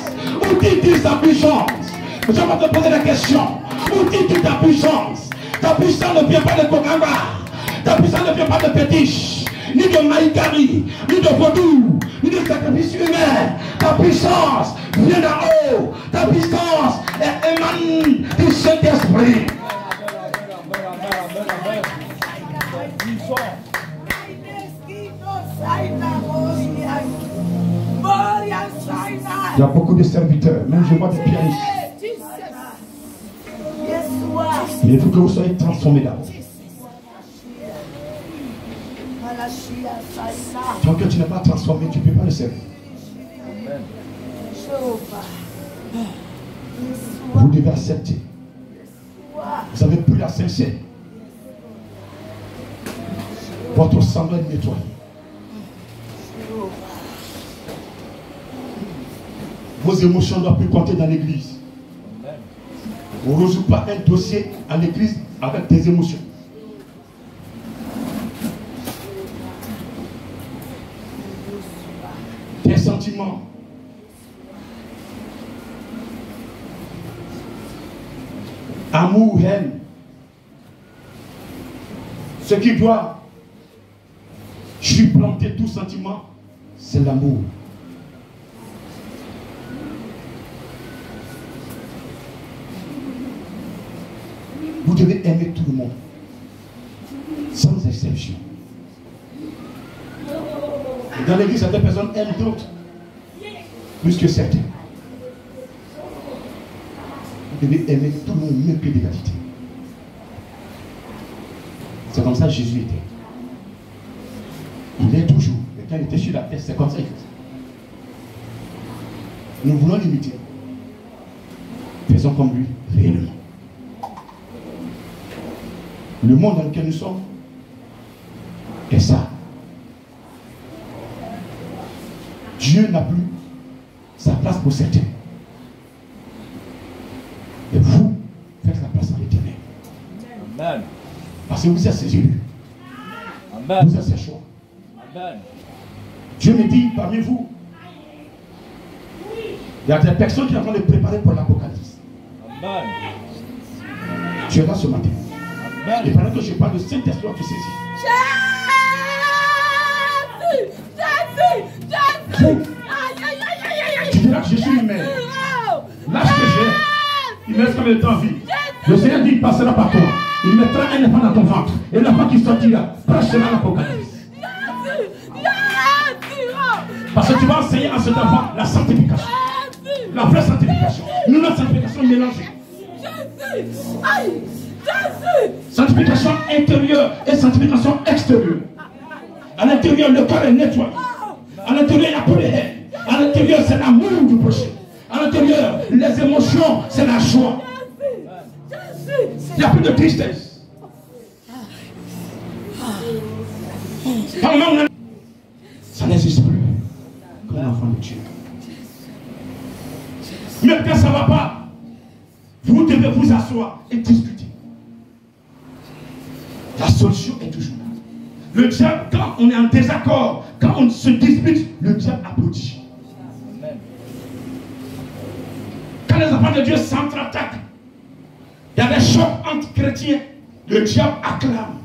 Où dit-il sa puissance? Je vais te poser la question. Où dit-il ta puissance? Ta puissance ne vient pas de Kokanga. Ta puissance ne vient pas de Pétiche, ni de Maïkari, ni de Vaudou, ni de sacrifice humain. Ta puissance vient d'en haut. Ta puissance est émanée du Saint-Esprit. Il y a beaucoup de serviteurs, même je vois des pianistes. Il faut que vous soyez transformés d'abord. Tant que tu n'es pas transformé, tu ne peux pas le servir. Vous devez accepter. Vous avez pris la sincère. Votre sang doit être nettoyé. Vos émotions ne doivent plus compter dans l'église. On ne résout pas un dossier à l'église avec des émotions. sentiments. Amour, haine. Ce qui doit supplanter tout sentiment, c'est l'amour. Vous devez aimer tout le monde, sans exception. Dans l'église, certaines personnes aiment d'autres, plus que certains. Vous devez aimer tout le monde, mieux que d'égalité. C'est comme ça que Jésus était. Il est toujours. Mais quand il était sur la terre, c'est comme ça qu'il faisait. Nous voulons l'imiter. Faisons comme lui, réellement. Le monde dans lequel nous sommes est ça. Dieu n'a plus sa place pour certains. Et vous, faites la place à l'Éternel. Amen. Parce que vous êtes ses élus. Amen. Vous êtes ses choix. Amen. Dieu me dit parmi vous, il y a des personnes qui sont en train de préparer pour l'Apocalypse. Amen. Tu es là ce matin. Amen. Et pendant que je parle de Saint-Esprit, tu saisis. Jésus. Tu diras que je suis une mère. L'âge que j'ai, il me reste combien de temps en vie? Le Seigneur dit, il passera par toi. Il mettra un enfant dans ton ventre. Et l'enfant qui sortira, prêchera l'Apocalypse. Parce que tu vas enseigner à cet enfant la sanctification. La vraie sanctification. Nous, notre sanctification mélangée. Sanctification intérieure et sanctification extérieure. À l'intérieur, le corps est nettoyé. À l'intérieur, il n'y a pas de haine. À l'intérieur, c'est l'amour du prochain. À l'intérieur, les émotions, c'est la joie. Il n'y a plus de tristesse. Ça n'existe plus comme un enfant de Dieu. Mais quand ça ne va pas, vous devez vous asseoir et discuter. La solution est toujours là. Le diable, quand on est en désaccord, quand on se dispute, le diable applaudit. Amen. Quand les enfants de Dieu s'entre-attaquent, il y a des chocs entre chrétiens, le diable acclame.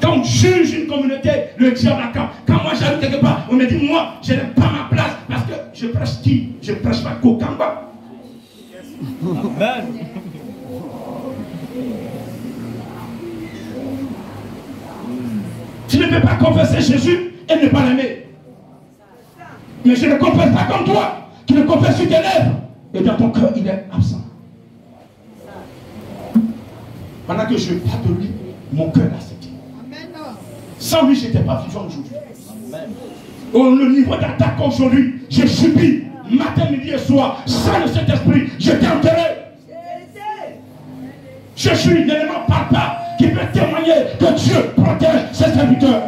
Quand on juge une communauté, le diable acclame. Quand moi j'arrive quelque part, on me dit, moi, je n'ai pas ma place parce que je prêche qui? Je prêche pas Kokamba. Amen. Tu ne peux pas confesser Jésus et ne pas l'aimer. Mais je ne confesse pas comme toi, qui ne confesse sur tes lèvres. Et dans ton cœur, il est absent. Pendant que je parle de lui, mon cœur l'a accepté. Sans lui, je n'étais pas vivant aujourd'hui. Au niveau d'attaque aujourd'hui, j'ai subi matin, midi et soir, sans le Saint-Esprit, j'étais enterré. Je suis l'élément papa qui peut témoigner que Dieu protège ses serviteurs.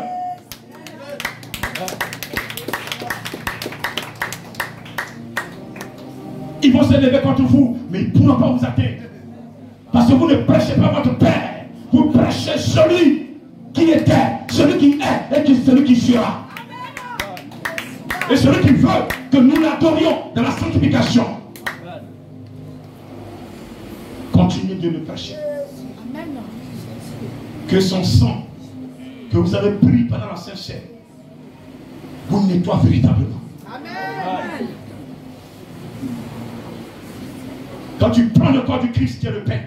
Ils vont se lever contre vous, mais ils ne pourront pas vous atteindre. Parce que vous ne prêchez pas votre Père. Vous prêchez celui qui était, celui qui est et celui qui sera. Et celui qui veut que nous l'adorions dans la sanctification. Continuez de le prêcher. Que son sang que vous avez pris pendant la Sainte-Chair vous nettoie véritablement. Amen. Quand tu prends le corps du Christ qui est le pain,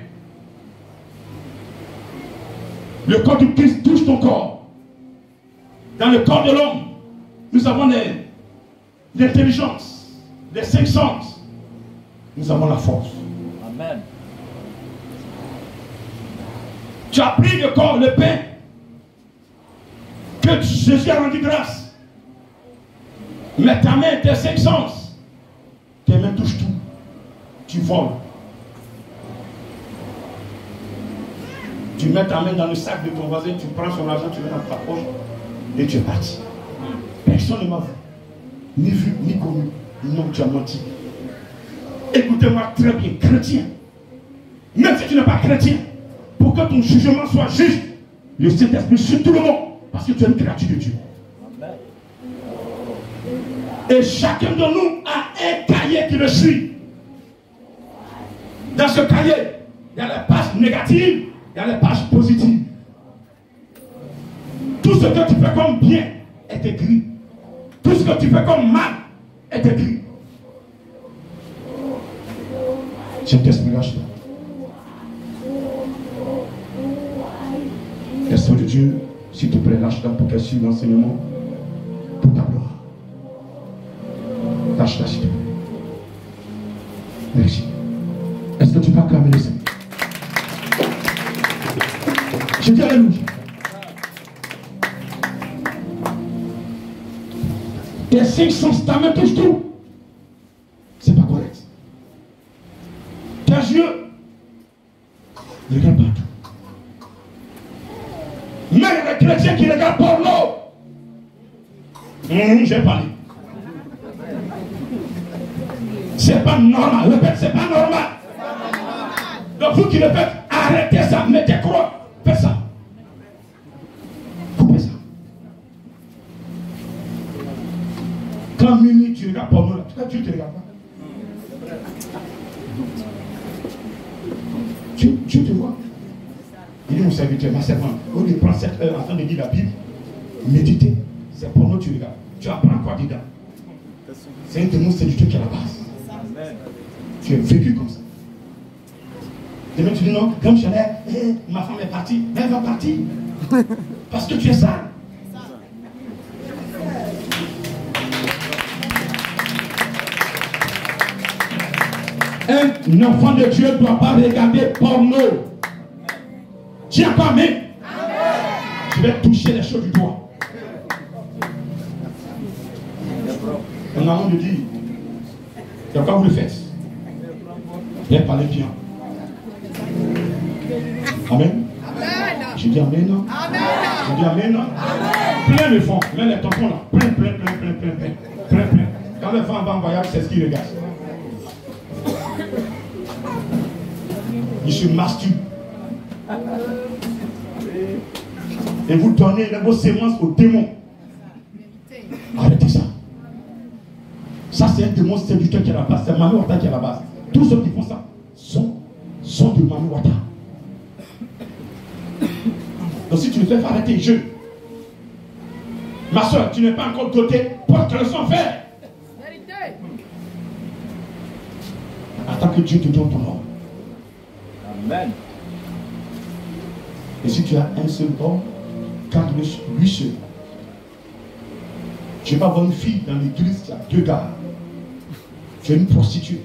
le corps du Christ touche ton corps. Dans le corps de l'homme, nous avons l'intelligence, les cinq sens. Nous avons la force. Amen. Tu as pris le corps, le pain, que Jésus a rendu grâce. Mais ta main, tes cinq sens, tes mains touchent tout. Tu voles. Tu mets ta main dans le sac de ton voisin, tu prends son argent, tu mets dans ta poche et tu es parti. Personne ne m'a vu, ni connu. Non, tu as menti. Écoutez-moi très bien, chrétien. Même si tu n'es pas chrétien, pour que ton jugement soit juste, le Saint-Esprit sur tout le monde, parce que tu es une créature de Dieu. Amen. Et chacun de nous a un cahier qui le suit. Dans ce cahier, il y a les pages négatives, il y a les pages positives. Tout ce que tu fais comme bien est écrit. Tout ce que tu fais comme mal est écrit. Saint-Esprit, lâche-toi. Esprit de Dieu, s'il te plaît, lâche-la pour qu'elle suive l'enseignement pour ta gloire. Lâche-la, s'il te plaît. Merci. Est-ce que tu peux acclamer le Seigneur? Je dis alléluia. Tes 5 sens, ta main touche tout. C'est pas correct. Tes yeux, regarde partout. Mais il y a des chrétiens qui regardent porno. J'ai parlé. C'est pas normal. Répète, c'est pas normal. Donc vous qui le faites, arrêtez ça, mettez croix, faites ça. Coupez ça. Quand minuit tu regardes porno, là, tu te regardes pas. Tu te vois. Il dit mon serviteur, ma servante, au lieu de prendre 7 heures en train de lire la Bible, méditer, c'est porno tu regardes. Tu apprends quoi dedans? C'est un démon séducteur qui est à la base. Tu es vécu comme ça. Demain tu dis non, comme je l'ai, ma femme est partie, elle va partir. Parce que tu es sale. Un enfant de Dieu ne doit pas regarder porno. Dis encore amen. Je vais toucher les choses du doigt. Un moment me dit, de quoi vous le faites? Viens parler bien. Amen. Je dis amen, non? Je dis amen, non? Plein le fond, même les tampons là. Plein. Quand le vent va en voyage, c'est ce qu'il regarde. Il se masturbe. Et vous donnez vos sémences aux démons. Arrêtez ça. Ça, c'est un démon séducteur qui est à la base. C'est Manu Wata qui est à la base. Tous ceux qui font ça sont de Manu Wata. Donc si tu le fais, arrêter, jeûne. Ma soeur, tu n'es pas encore dotée, porte le sang, fais. Attends que Dieu te donne ton ordre. Amen. Et si tu as un seul homme, garde-le lui seul. Je ne vais pas voir une fille dans l'église qui a 2 gars. Tu es une prostituée.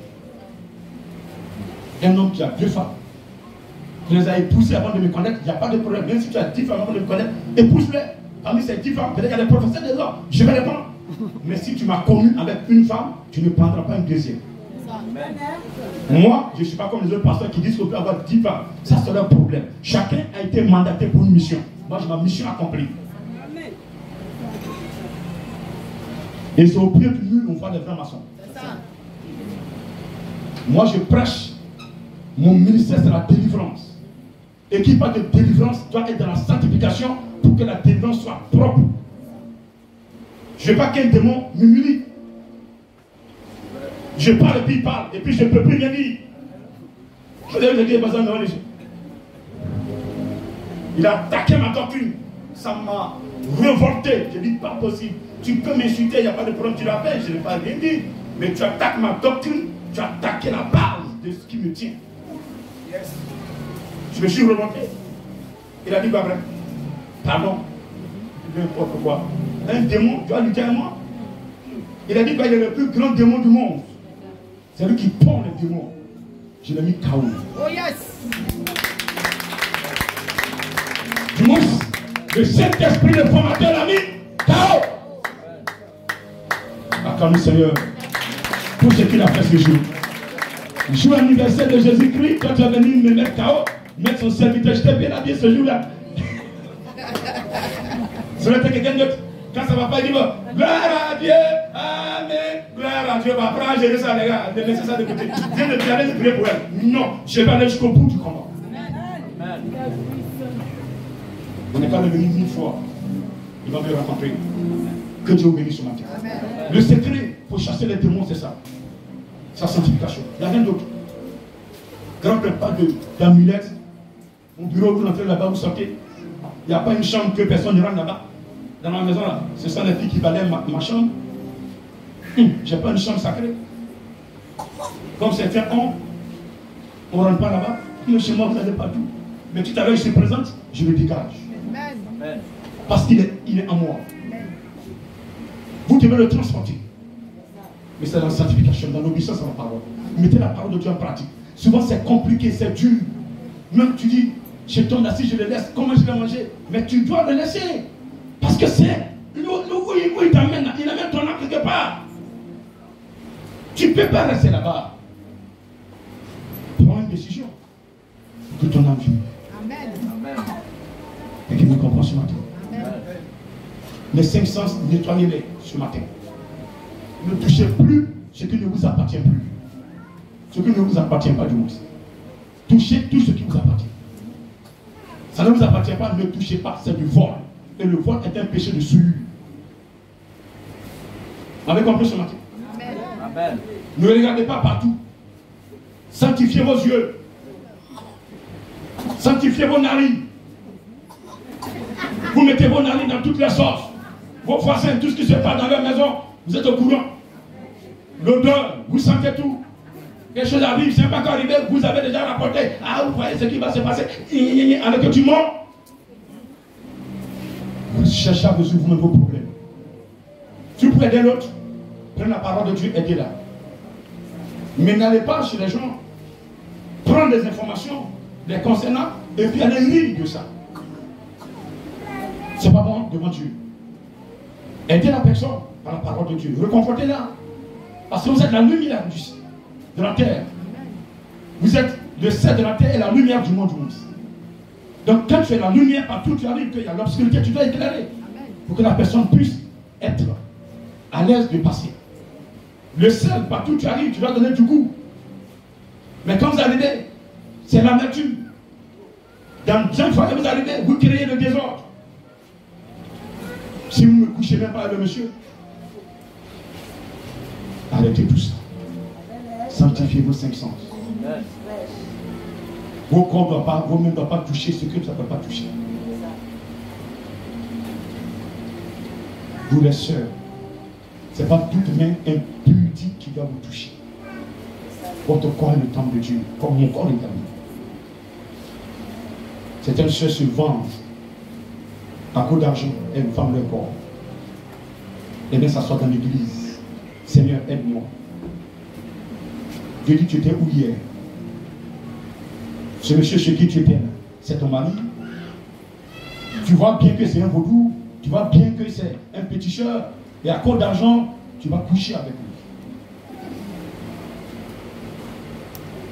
Un homme qui a 2 femmes. Tu les as épousées avant de me connaître, il n'y a pas de problème. Même si tu as 10 femmes avant de me connaître, épouse-les. Parmi ces 10 femmes, peut-être qu'il y a des professeurs des hommes. Je vais répondre. Mais si tu m'as connu avec une femme, tu ne prendras pas une deuxième. Amen. Moi, je ne suis pas comme les autres pasteurs qui disent qu'on peut avoir 10 femmes. Ça, c'est leur problème. Chacun a été mandaté pour une mission. Moi, j'ai ma mission accomplie. Et c'est au pied du mur qu'on voit les vrais maçons. Moi, je prêche. Mon ministère, c'est la délivrance. Et qui parle de délivrance doit être dans la sanctification pour que la délivrance soit propre. Je ne veux pas qu'un démon m'humilie. Je parle et puis il parle. Et puis je ne peux plus rien dire. Je vais dire, il a attaqué ma doctrine. Ça m'a révolté. Je dis, pas possible. Tu peux m'insulter, il n'y a pas de problème, tu l'appelles. Je n'ai pas rien dit. Mais tu attaques ma doctrine. Tu as attaqué la base de ce qui me tient. Yes. Je me suis remonté. Il a dit, pas vrai. Pardon. N'importe quoi. Un démon, tu as lutter à moi. Il a dit qu'il est le plus grand démon du monde. C'est lui qui pond les démons. Je l'ai mis KO. Oh yes. Du moins, le Saint-Esprit, le formateur, l'a mis KO. Acclame Seigneur pour ce qu'il a fait ce jour. Le jour anniversaire de Jésus-Christ, quand tu es venu me mettre KO, mettre son serviteur, je t'ai bien habillé ce jour-là. Ça va être quelqu'un d'autre. Quand ça ne va pas, il dit gloire à Dieu, amen, gloire à Dieu. Va prendre, gérer ça, les gars, de laisser ça de côté. Viens de aller prier pour elle. Non, je vais aller jusqu'au bout du combat. Amen. On n'est pas revenu une fois. Il va me rencontrer. Que Dieu bénisse ce matin. Amen. Le secret, faut chasser les démons, c'est ça. Sa sanctification. Il n'y a rien d'autre. Quand on ne parle pas d'amulettes, mon bureau, vous entrez là-bas, vous sortez. Il n'y a pas une chambre que personne ne rentre là-bas. Dans ma maison, là, ce sont les filles qui balaient ma chambre. Je n'ai pas une chambre sacrée. Comme certains ont, on ne rentre pas là-bas. Chez moi, vous n'allez pas tout. Mais tout à l'heure, il se présente, je le dégage. Amen. Parce qu'il est en moi. Vous devez le transporter. Mais c'est dans la sanctification, dans l'obéissance à la parole. Mettez la parole de Dieu en pratique. Souvent, c'est compliqué, c'est dur. Même tu dis, chez ton assis, je le laisse, comment je vais manger? Mais tu dois le laisser. Parce que c'est où il t'amène, il amène ton âme quelque part. Tu ne peux pas rester là-bas. Prends une décision pour que ton âme vive. Amen. Amen. Et qu'il me comprend ce matin. Amen. Les 5 sens, nettoyez-les ce matin. Ne touchez plus ce qui ne vous appartient plus. Ce qui ne vous appartient pas du monde. Touchez tout ce qui vous appartient. Ça ne vous appartient pas, ne touchez pas, c'est du vol. Et le vol est un péché de souillure. Vous avez compris ce matin? Amen. Amen. Ne regardez pas partout. Sanctifiez vos yeux. Sanctifiez vos narines. Vous mettez vos narines dans toutes les sauces. Vos voisins, tout ce qui se passe dans leur maison, vous êtes au courant. L'odeur, vous sentez tout. Quelque chose arrive, c'est pas encore arrivé, vous avez déjà rapporté. Ah, vous voyez ce qui va se passer. Alors que tu mens. Vous cherchez à résoudre vous-même vos problèmes. Si vous pouvez aider l'autre, prenez la parole de Dieu, aidez-la. Mais n'allez pas chez les gens, prendre des informations, les concernant, et puis aller rire de ça. C'est pas bon devant Dieu. Aidez la personne par la parole de Dieu. Reconfortez-la. Parce que vous êtes la lumière de la terre. Vous êtes le sel de la terre et la lumière du monde. Donc quand tu es la lumière partout, tu arrives qu'il y a l'obscurité, tu dois éclairer. Pour que la personne puisse être à l'aise de passer. Le sel, partout tu arrives, tu dois donner du goût. Mais quand vous arrivez, c'est l'amertume. Dans un foyer, vous arrivez, vous créez le désordre. Si vous ne me couchez même pas avec le monsieur, arrêtez tout ça. Sanctifiez vos 5 sens. Vos corps ne doivent pas, vos mains ne doivent pas toucher ce que ça ne peut pas toucher. Vous les sœurs, ce n'est pas toute main impudique qui doit vous toucher. Votre corps est le temple de Dieu, comme mon corps est à vous. Certaines sœurs se vendent à cause d'argent, elles vendent leur corps. Et bien s'asseoir dans l'église. Seigneur, aide-moi. Dieu dit, tu étais où hier? Ce monsieur chez qui tu étais, c'est ton mari. Tu vois bien que c'est un vaudou. Tu vois bien que c'est un péticheur. Et à cause d'argent, tu vas coucher avec lui.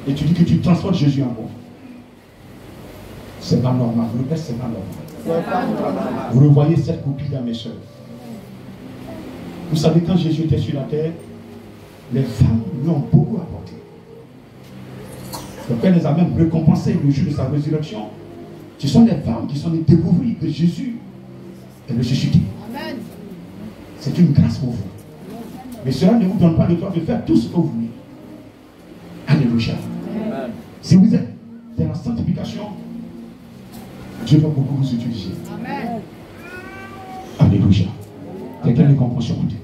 Et tu dis que tu transportes Jésus en moi. C'est pas normal. Le reste, c'est pas normal. Vous revoyez cette copie dans mes soeurs. Vous savez, quand Jésus était sur la terre, les femmes lui ont beaucoup apporté. Donc elle les a même récompensées le jour de sa résurrection. Ce sont les femmes qui sont découvertes que Jésus est ressuscité. C'est une grâce pour vous. Mais cela ne vous donne pas le droit de faire tout ce que vous voulez. Alléluia. Si vous êtes dans la sanctification, Dieu va beaucoup vous utiliser. Amen. Alléluia. Quelqu'un ne comprend sur côté.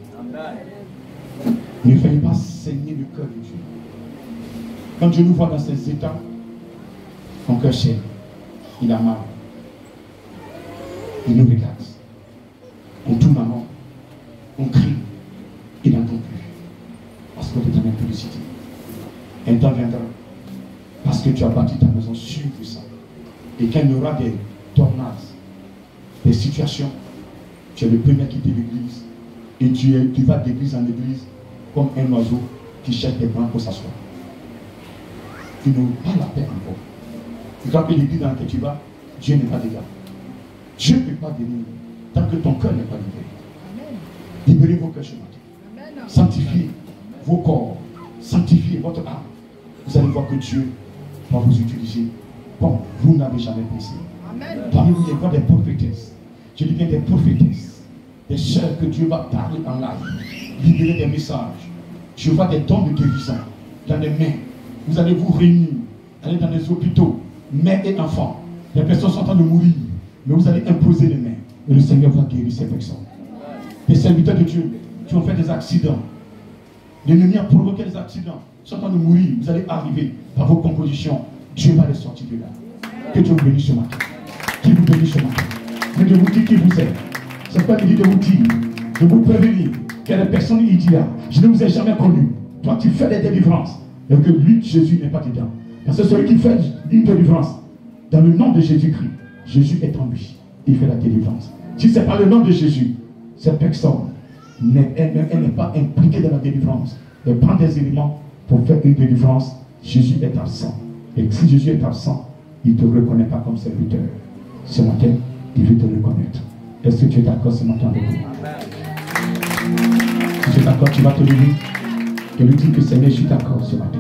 Ne fallait pas saigner le cœur de Dieu. Quand Dieu nous voit dans ces états, son cœur saigne. Il a mal. Il nous regarde. On tourne à mort. On crie. Il n'entend plus. Parce qu'on est en impudicité. Un temps viendra. Parce que tu as bâti ta maison sur ça. Et quand il y aura des tornades, des situations, tu es le premier qui quitte l'église. Et tu vas d'église en église comme un oiseau qui cherche des branches pour s'asseoir. Tu n'as pas la paix encore. Tu crois que l'église dans laquelle tu vas, Dieu n'est pas dedans. Dieu ne peut pas venir tant que ton cœur n'est pas libéré. Libérez vos cœurs ce matin. Sanctifiez vos corps. Sanctifiez votre âme. Vous allez voir que Dieu va vous utiliser comme vous n'avez jamais pensé. Parmi vous, il y a des prophétesses. Je dis bien des prophétesses. Des sœurs que Dieu va parler en live. Libérer des messages. Je vois des dons de guérison dans les mains. Vous allez vous réunir, aller dans les hôpitaux, mères et enfants. Les personnes sont en train de mourir, mais vous allez imposer les mains. Et le Seigneur va guérir ces personnes. Les serviteurs de Dieu qui ont fait des accidents, l'ennemi a provoqué des accidents, sont en train de mourir. Vous allez arriver par vos compositions. Dieu va les sortir de là. Que Dieu vous bénisse ce matin. Qui vous bénisse ce matin. Mais de vous dire qui vous êtes. C'est pas dit de vous dire, de vous prévenir qu'il y a des personnes qui disent, je ne vous ai jamais connu. Toi, tu fais des délivrances. Et que lui, Jésus, n'est pas dedans. Parce que celui qui fait une délivrance, dans le nom de Jésus-Christ, Jésus est en lui. Il fait la délivrance. Si ce n'est pas le nom de Jésus, cette personne, elle n'est pas impliquée dans la délivrance. Elle prend des éléments pour faire une délivrance. Jésus est absent. Et si Jésus est absent, il ne te reconnaît pas comme serviteur. Ce matin, il veut te reconnaître. Est-ce que tu es d'accord ce matin avec moi? Si tu es d'accord, tu vas te lever et lui dire que Seigneur, je suis d'accord ce matin.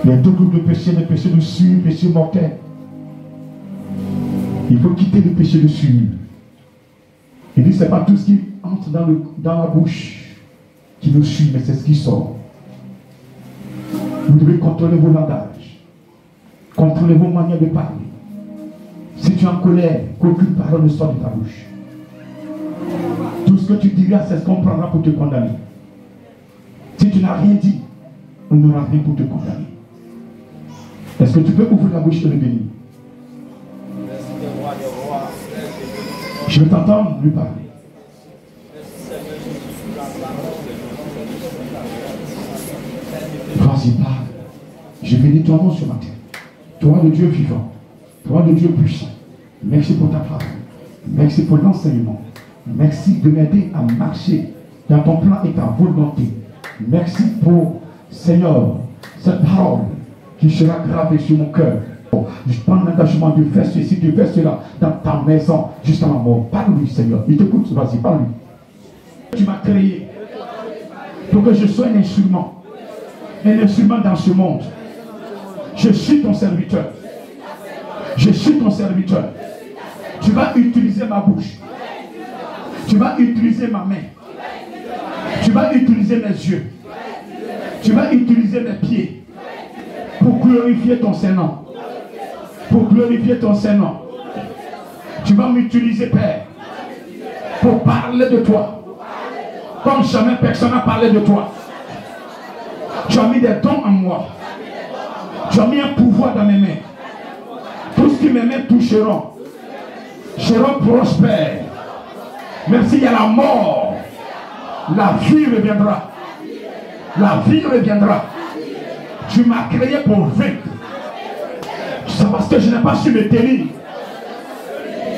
Il y a deux groupes de péchés, le péché de sueur, le péché mortel. Il faut quitter le péché de sueur. Il dit, ce n'est pas tout ce qui entre dans la bouche qui nous suit, mais c'est ce qui sort. Vous devez contrôler vos langages, contrôler vos manières de parler. Si tu es en colère, qu'aucune parole ne sort de ta bouche. Tout ce que tu diras, c'est ce qu'on prendra pour te condamner. Si tu n'as rien dit, on n'aura rien pour te condamner. Est-ce que tu peux ouvrir la bouche et le bénir? Je veux t'entendre lui parler. Vas-y, parle. Je bénis ton nom ce matin. Toi, le Dieu vivant. Toi, le Dieu puissant. Merci pour ta parole. Merci pour l'enseignement. Merci de m'aider à marcher dans ton plan et ta volonté. Merci pour, Seigneur, cette parole qui sera gravée sur mon cœur. Je prends l'engagement de faire ceci, de faire cela dans ta maison jusqu'à la mort. Parle-lui, Seigneur. Il t'écoute, vas-y, parle-lui. Tu m'as créé pour que je sois un instrument dans ce monde. Je suis ton serviteur. Je suis ton serviteur. Tu vas utiliser ma bouche. Tu vas utiliser ma main. Tu vas utiliser mes yeux. Tu vas utiliser mes pieds pour glorifier ton Saint-Nom. Pour glorifier ton Saint-Nom. Tu vas m'utiliser, Père, pour parler de toi. Comme jamais personne n'a parlé de toi. Tu as mis des dons en moi. Tu as mis un pouvoir dans mes mains. Tout ce qui mes mains toucheront seront prospères. Même s'il y a la mort, la vie reviendra. La vie reviendra. Tu m'as créé pour vivre. C'est parce que je n'ai pas su me tenir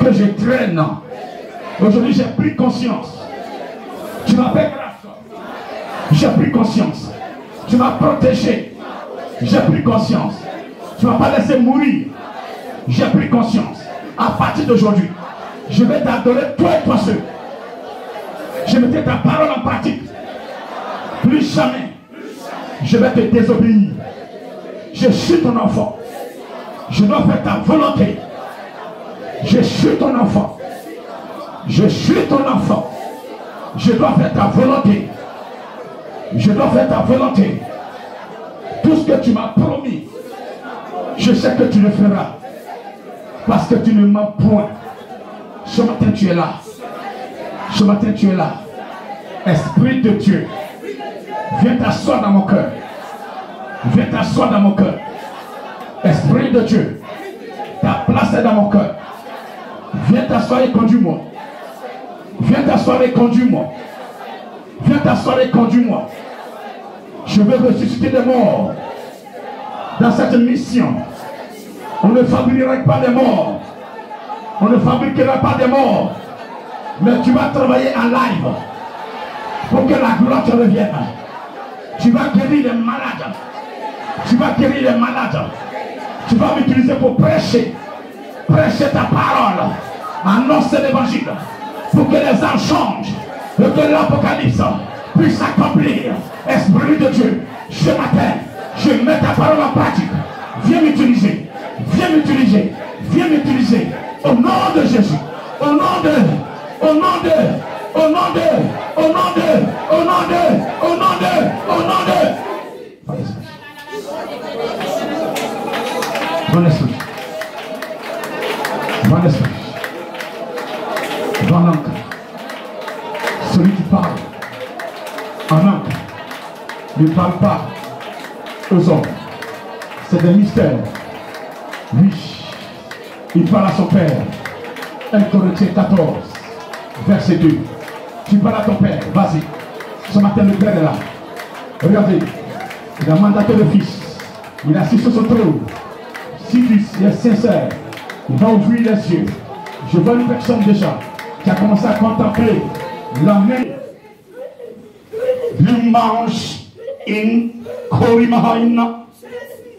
que je traîne. Aujourd'hui, j'ai pris conscience. Tu m'as fait grâce. J'ai pris conscience. Tu m'as protégé. J'ai pris conscience. Tu ne m'as pas laissé mourir. J'ai pris conscience. À partir d'aujourd'hui, je vais t'adorer toi et toi seul. Je mettrai ta parole en pratique. Plus jamais, je vais te désobéir. Je suis ton enfant. Je dois faire ta volonté. Je suis ton enfant. Je suis ton enfant. Je dois faire ta volonté. Je dois faire ta volonté. Tout ce que tu m'as promis, je sais que tu le feras. Parce que tu ne mens point. Ce matin tu es là. Ce matin tu es là. Esprit de Dieu, viens t'asseoir dans mon cœur. Viens t'asseoir dans mon cœur. Esprit de Dieu, ta place est dans mon cœur. Viens t'asseoir et conduis-moi. Viens t'asseoir et conduis-moi. Viens t'asseoir et conduis-moi. Je veux ressusciter des morts. Dans cette mission, on ne fabriquera pas des morts. On ne fabriquera pas des morts. Mais tu vas travailler en live pour que la gloire te revienne. Tu vas guérir les malades. Tu vas guérir les malades. Tu vas m'utiliser pour prêcher. Prêcher ta parole. Annoncer l'évangile. Pour que les âmes changent. Et que l'Apocalypse puisse s'accomplir. Esprit de Dieu, ce matin, je mets ta parole en pratique. Viens m'utiliser. Viens m'utiliser. Viens m'utiliser. Au nom de Jésus. Au nom de. Au nom de. Au nom de. Au nom de. Au nom de. Bon esprit. Bon esprit. Bon langue. Celui qui parle en langue ne parle pas aux hommes. C'est des mystères. Oui. Il parle à son père. 1 Corinthiens 14, verset 2. Tu parles à ton père. Vas-y. Ce matin, le père est là. Regardez. Il a mandaté le fils. Il est assis sur son trône. Si fils est sincère, il va ouvrir les yeux. Je vois une personne déjà qui a commencé à contempler la main. Il mange in Korimahaina,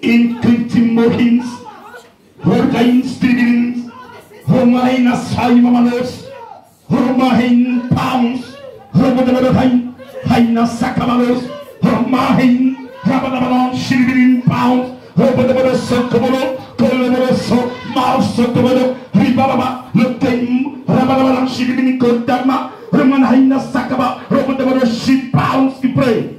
in Kritimohins, Horgain Stigins, Homaina Saimanos, Homahin Pounds, Homain, Haina Sakamanos, Homahin, Rabanaban, Shilin Pounds, Homain Sokomono, Kolomono, Mouse Sokomono, Ribaba, le Tim, Rabanaban, Shilin Kodama, Romanaina Sakaba, Homain Ship Pounds, qui pray.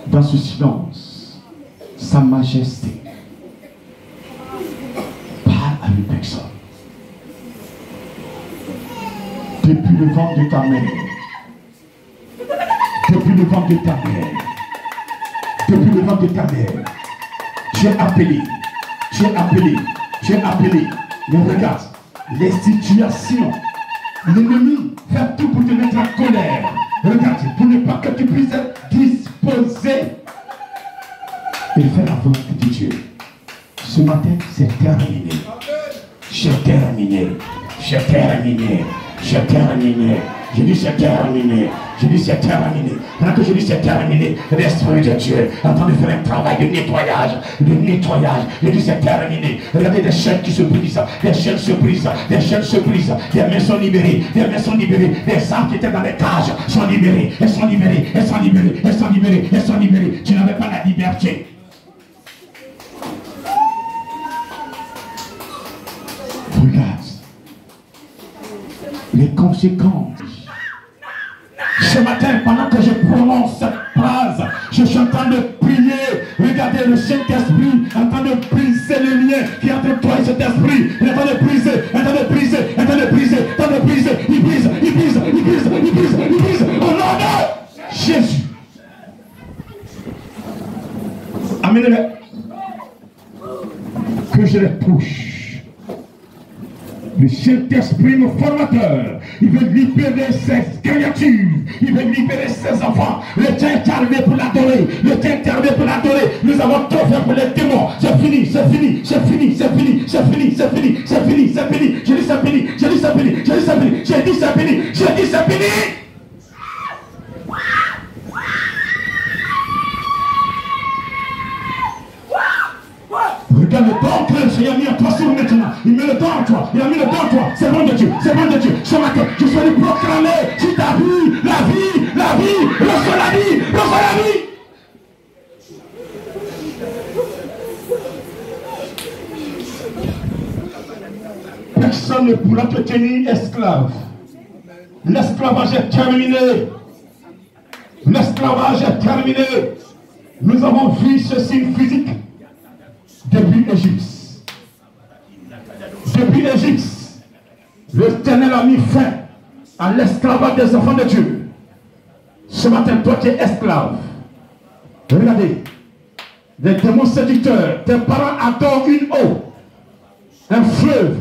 Dans ce silence, Sa Majesté parle à une personne. Depuis le ventre de ta mère, depuis le ventre de ta mère, depuis le ventre de ta mère, tu es appelé, tu es appelé, tu es appelé. Mais regarde, les situations, l'ennemi fait tout pour te mettre en colère. Regarde, pour ne pas que tu puisses être disposé et faire la volonté de Dieu. Ce matin, c'est terminé. C'est terminé. C'est terminé. C'est terminé. Je dis c'est terminé. Je dis c'est terminé. Maintenant que je dis c'est terminé, l'Esprit de Dieu est en train de faire un travail de nettoyage. De nettoyage. Je dis c'est terminé. Regardez des chaînes qui se brisent. Des chaînes se brisent. Des chaînes se brisent. Des mains sont libérées. Des mains sont libérées. Des âmes qui étaient dans les cages sont libérées. Elles sont libérées. Elles sont libérées. Elles sont libérées. Elles sont libérées. Tu n'avais pas la liberté. Regarde les conséquences. Ce matin, pendant que je prononce cette phrase, je suis en train de prier. Regardez le Saint-Esprit en train de briser le lien qui est entre toi et cet esprit. Il est en train de briser, il est en train de briser, il est en train de briser, il est en train de briser. Il brise, il brise, il brise, il brise, il brise. Au nom de Jésus. Amenez-les. Que je les touche. Le Saint-Esprit, le formateur, il veut libérer ses créatures, il veut libérer ses enfants. Le temps est arrivé pour l'adorer, le temps est arrivé pour l'adorer. Nous avons trop fait pour les démons. C'est fini, c'est fini, c'est fini, c'est fini, c'est fini, c'est fini, c'est fini, c'est fini. Je dis c'est fini, je dis c'est fini, je dis c'est fini, je dis c'est fini, je dis c'est fini. Regarde le temps que le Seigneur a mis en toi sur maintenant. Il met le temps en toi. Il a mis le temps en toi. C'est bon de Dieu. C'est bon de Dieu. Ce matin, je suis venu proclamer sur ta vie, la vie, la vie, reçois la vie, reçois la vie. Personne ne pourra te tenir esclave. L'esclavage est terminé. L'esclavage est terminé. Nous avons vu ce signe physique. Depuis l'Égypte. Depuis l'Égypte, l'Éternel a mis fin à l'esclavage des enfants de Dieu. Ce matin, toi tu es esclave. Regardez, les démons séducteurs, tes parents adorent une eau, un fleuve,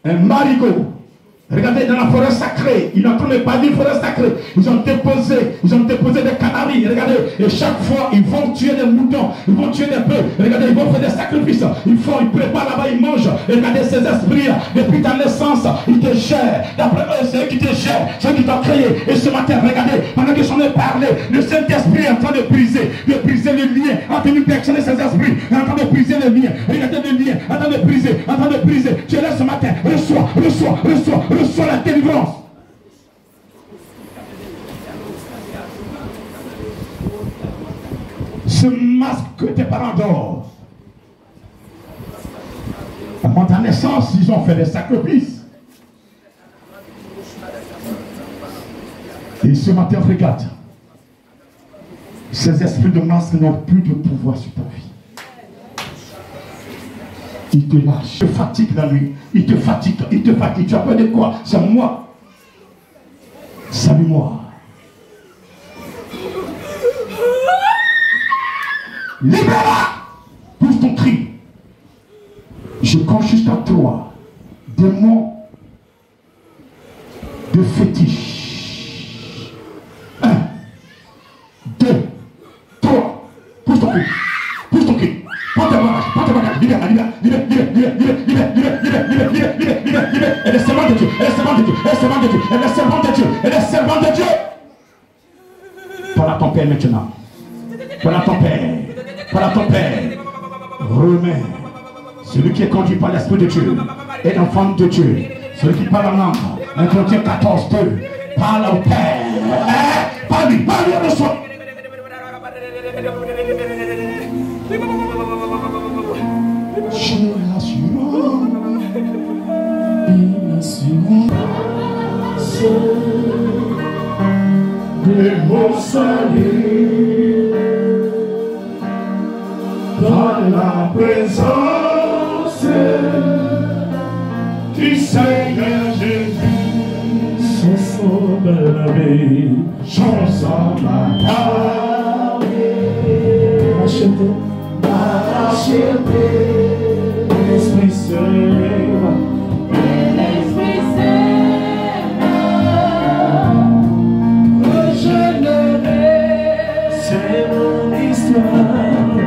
un marigot. Regardez dans la forêt sacrée, ils n'ont pas dit forêt sacrée, ils ont déposé des canaries. Regardez, et chaque fois ils vont tuer des moutons, ils vont tuer des bœufs. Regardez, ils vont faire des sacrifices. Ils préparent là-bas, ils mangent. Regardez ces esprits depuis ta naissance, ils te gèrent. D'après eux, c'est eux qui te gèrent, c'est eux qui t'ont créé. Et ce matin, regardez, pendant que j'en ai parlé, le Saint-Esprit est en train de briser le lien entre une personne et ses esprits. Il est en train de briser le lien. Regardez le lien, en train de briser, en train de briser. Tu es là ce matin, reçois la délivrance. Ce masque que tes parents adorent. Avant ta naissance, ils ont fait des sacrifices. Et ce matin, regarde, Ces esprits de masque n'ont plus de pouvoir sur ta vie. Il te lâche, il te fatigue la nuit, il te fatigue, il te fatigue. Tu as peur de quoi? C'est moi. Salue-moi. Libère-la. Pousse ton cri. Je conjuge à toi des mots de fétiche. 1, 2, 3. Pousse ton cri. Pousse ton cri. Prends ta bagage, libère. Elle est servante de Dieu, elle est servante de Dieu, elle est servante de Dieu, elle est servante de Dieu, elle est servante de Dieu. Parle à ton Père maintenant. Parle à ton Père. Parle à ton Père. Remets. Celui qui est conduit par l'Esprit de Dieu est enfant de Dieu. Celui qui parle en langue. 1 Corinthiens 14, 2. Parle au Père. Parle-lui à reçoit. J'ai l'assurance de mon salut dans la présence du Seigneur Jésus. Son sang m'a lavé, son sang m'a lavé, acheté, l'Esprit Saint, régénéré, c'est mon histoire,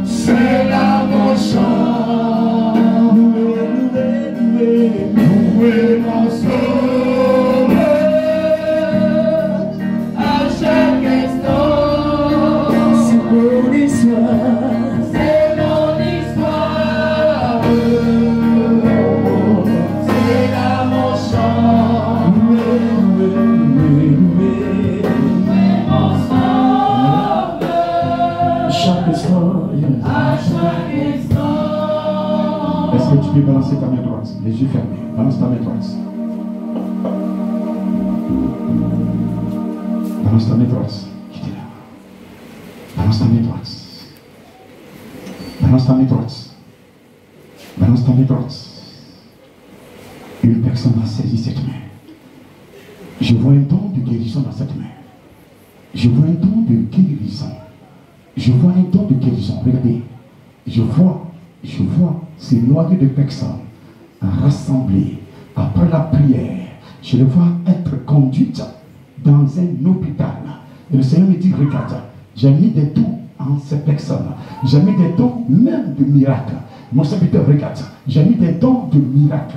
c'est la mon chant, loué mon sauveur, à chaque instant, c'est mon histoire, c'est mon histoire, c'est la mon chant, loué mon sauveur, chaque instant. Est-ce que tu peux balancer ta main droite? Les yeux fermés. Balance ta main droite. Balance ta main droite. Quittez là. Balance ta main droite. Balance ta main droite. Balance ta main droite. Une personne a saisi cette main. Je vois un don de guérison dans cette main. Je vois un don de guérison. Je vois un don de guérison. Regardez. Je vois ces noyaux de personnes rassemblées après la prière. Je les vois être conduites dans un hôpital. Et le Seigneur me dit, regarde, j'ai mis des dons en ces personnes. J'ai mis des dons même de miracles. Mon serviteur, regarde, j'ai mis des dons de miracles.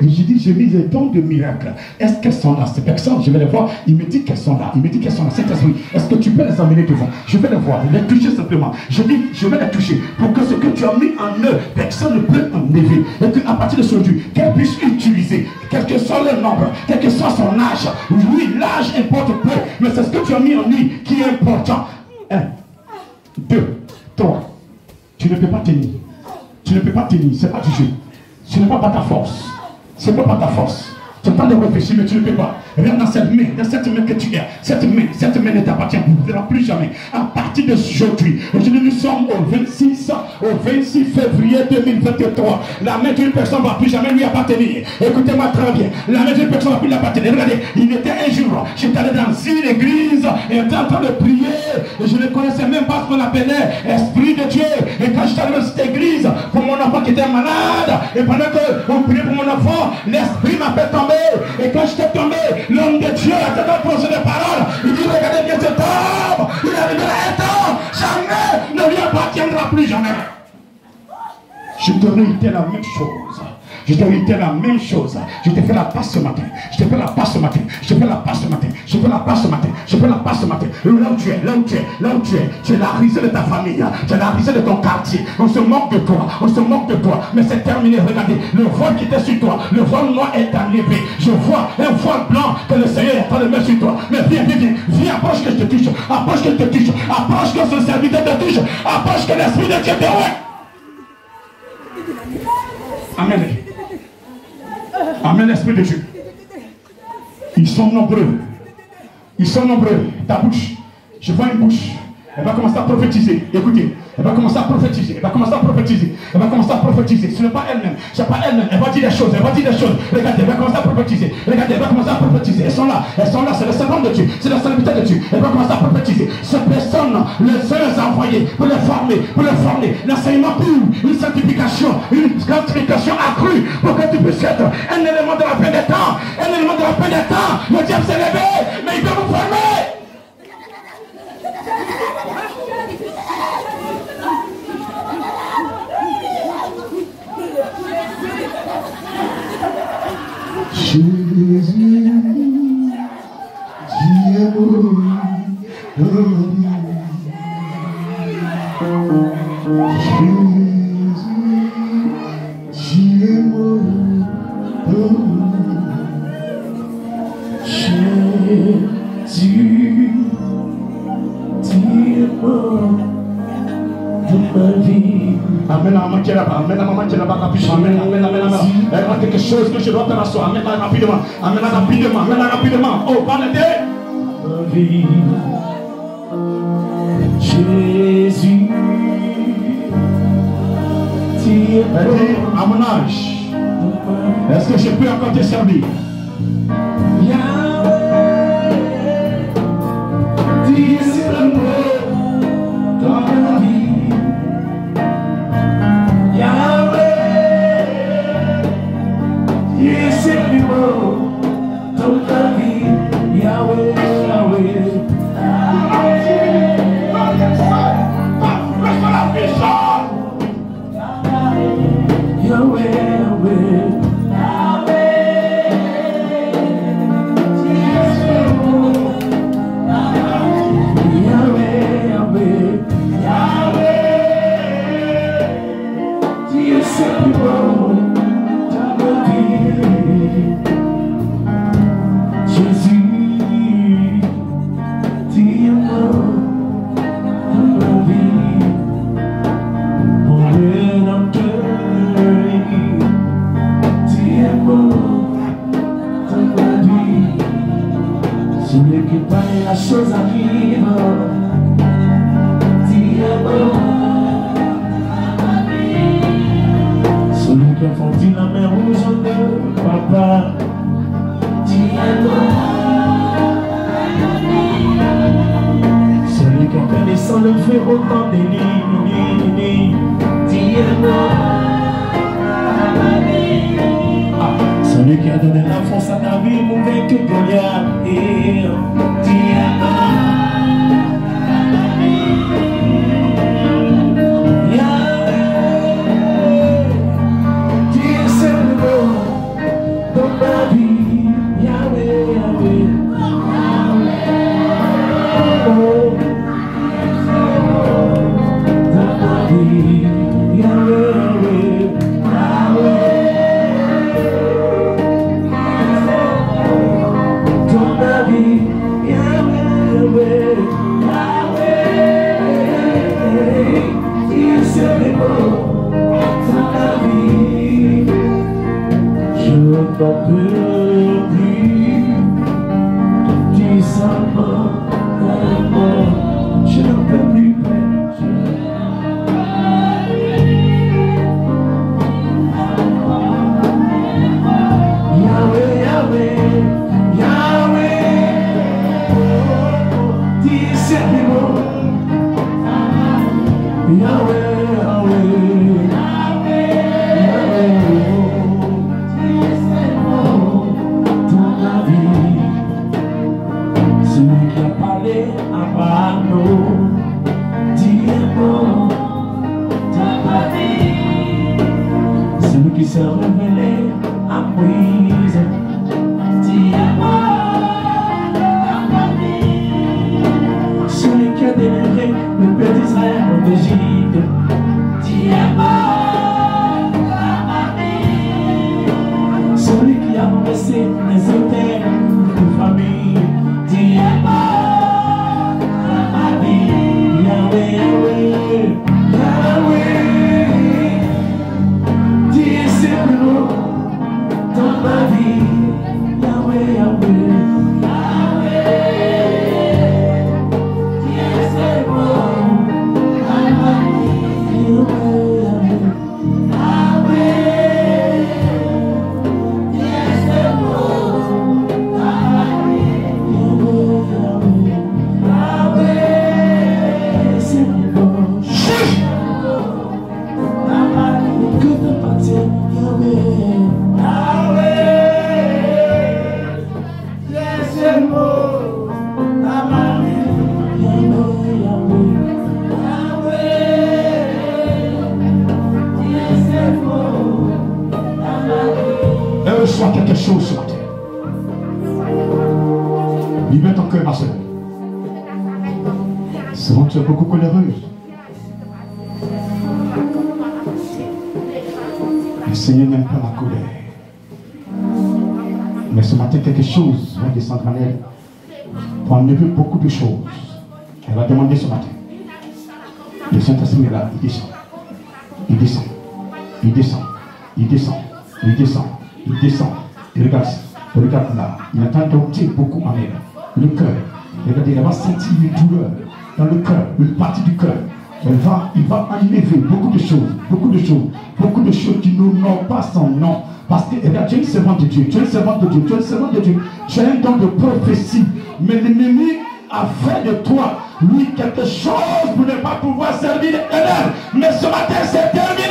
Et je dis, j'ai mis des dons de miracles. Est-ce qu'elles sont là? Ces personnes, je vais les voir. Il me dit qu'elles sont là. Il me dit qu'elles sont là. Saint-Esprit, est-ce que tu peux les emmener devant? Je vais les voir, les toucher simplement. Je dis, je vais les toucher pour que ce que tu as mis en eux, personne ne peut enlever. Et qu'à partir de ce jour, qu'elles puissent utiliser, quel que soit leur nombre, quel que soit son âge. Oui, l'âge importe peu, mais c'est ce que tu as mis en lui qui est important. 1, 2, 3. Tu ne peux pas tenir. Tu ne peux pas tenir, ce n'est pas du jeu. Ce n'est pas ta force. Ce n'est pas ta force. Tu as le temps de réfléchir, mais tu ne peux pas. Regarde dans cette main que tu es. Cette main ne t'appartient plus jamais. À partir d'aujourd'hui, nous sommes au 26 février 2023. La main d'une personne ne va plus jamais lui appartenir. Écoutez-moi très bien. La main d'une personne ne va plus lui appartenir. Regardez, il était un jour, j'étais allé dans une église et j'étais en train de prier. Et je ne connaissais même pas ce qu'on appelait Esprit de Dieu. Et quand j'étais arrivé dans cette église, pour mon enfant qui était malade, et pendant qu'on priait pour mon enfant, l'Esprit m'a fait tomber. Et quand j'étais tombé, l'homme de Dieu a tellement posé des paroles. Il dit, regardez bien cet homme. Il arrivera un temps, jamais ne lui appartiendra plus jamais. Je te réitère la même chose. Je te réitère la même chose. Je te fais la passe ce matin. Je te fais la passe ce matin. Je te fais la passe ce matin. Je te fais la passe ce matin. Je te fais la passe ce matin. Là où tu es, là où tu es, là où tu es. Tu es la risée de ta famille. Tu es la risée de ton quartier. On se moque de toi. On se moque de toi. Mais c'est terminé. Regardez. Le voile qui était sur toi. Le voile noir est enlevé. Je vois un voile blanc que le Seigneur est en train de mettre sur toi. Mais viens, viens, viens. Viens, approche que je te touche. Approche que je te touche. Approche que ce serviteur te touche. Approche que l'Esprit de Dieu te ouais. Amen. Amen, l'Esprit de Dieu. Ils sont nombreux. Ils sont nombreux. Ta bouche, je vois une bouche. Elle va commencer à prophétiser. Écoutez, elle va commencer à prophétiser. Elle va commencer à prophétiser. Elle va commencer à prophétiser. Ce n'est pas elle-même. C'est pas elle-même. Elle va dire des choses. Elle va dire des choses. Regardez, elle va commencer à prophétiser. Regardez, elle va commencer à prophétiser. Elles sont là. Elles sont là. C'est le servant de Dieu. C'est la salubrité de Dieu. Elle va commencer à prophétiser. Cette personne, les a envoyés pour les former. L'enseignement pur, une sanctification, une sanctification accrue pour que tu puisses être un élément de la fin des temps. Un élément de la fin des temps. Le diable s'est levé, mais il veut vous former. Jésus, Dieu, Amène la maman qui est là-bas, amène la maman qui est là-bas, amène. Elle a quelque chose que je dois faire à soi, amène-la rapidement. Oh, parlez-le. Ma vie, Jésus, tu es à mon âge, est-ce que je peux encore te servir? Yahweh, tu es l'amour dans ma vie. C'est plus beau toute ta vie, Yahweh, la chose arrive, celui qui a fondé la mer rouge de papa, celui qui a fait descendre le feu autant de lignes, celui qui a donné la force à ta vie pour vaincre Goliath. Qui s'est révélé à Moïse, celui qui a délivré le peuple d'Israël d'Égypte, celui qui a renversé les hôtels de famille, Yahweh, Yahweh, Yahweh. C'est plus beau dans ma chose ce matin. Libère ton cœur, ma soeur. Souvent tu es beaucoup coléreuse. Le Seigneur n'aime pas la colère. Mais ce matin, quelque chose va descendre en elle pour enlever beaucoup de choses. Elle va demander ce matin. Le Saint-Esprit est là, il descend. Il descend. Il descend. Il descend. Il descend. Il descend. Il regarde. Il regarde là. Il entend dompter beaucoup en elle. Le cœur. Regardez, elle va sentir une douleur dans le cœur, une partie du cœur. Il va enlever beaucoup de choses qui n'ont pas son nom. Parce que regarde, tu es une servante de Dieu, tu es une servante de Dieu, tu es une servante de Dieu, tu as un don de prophétie. Mais l'ennemi a fait de toi, lui, quelque chose pour ne pas pouvoir servir l'Éternel. Mais ce matin, c'est terminé.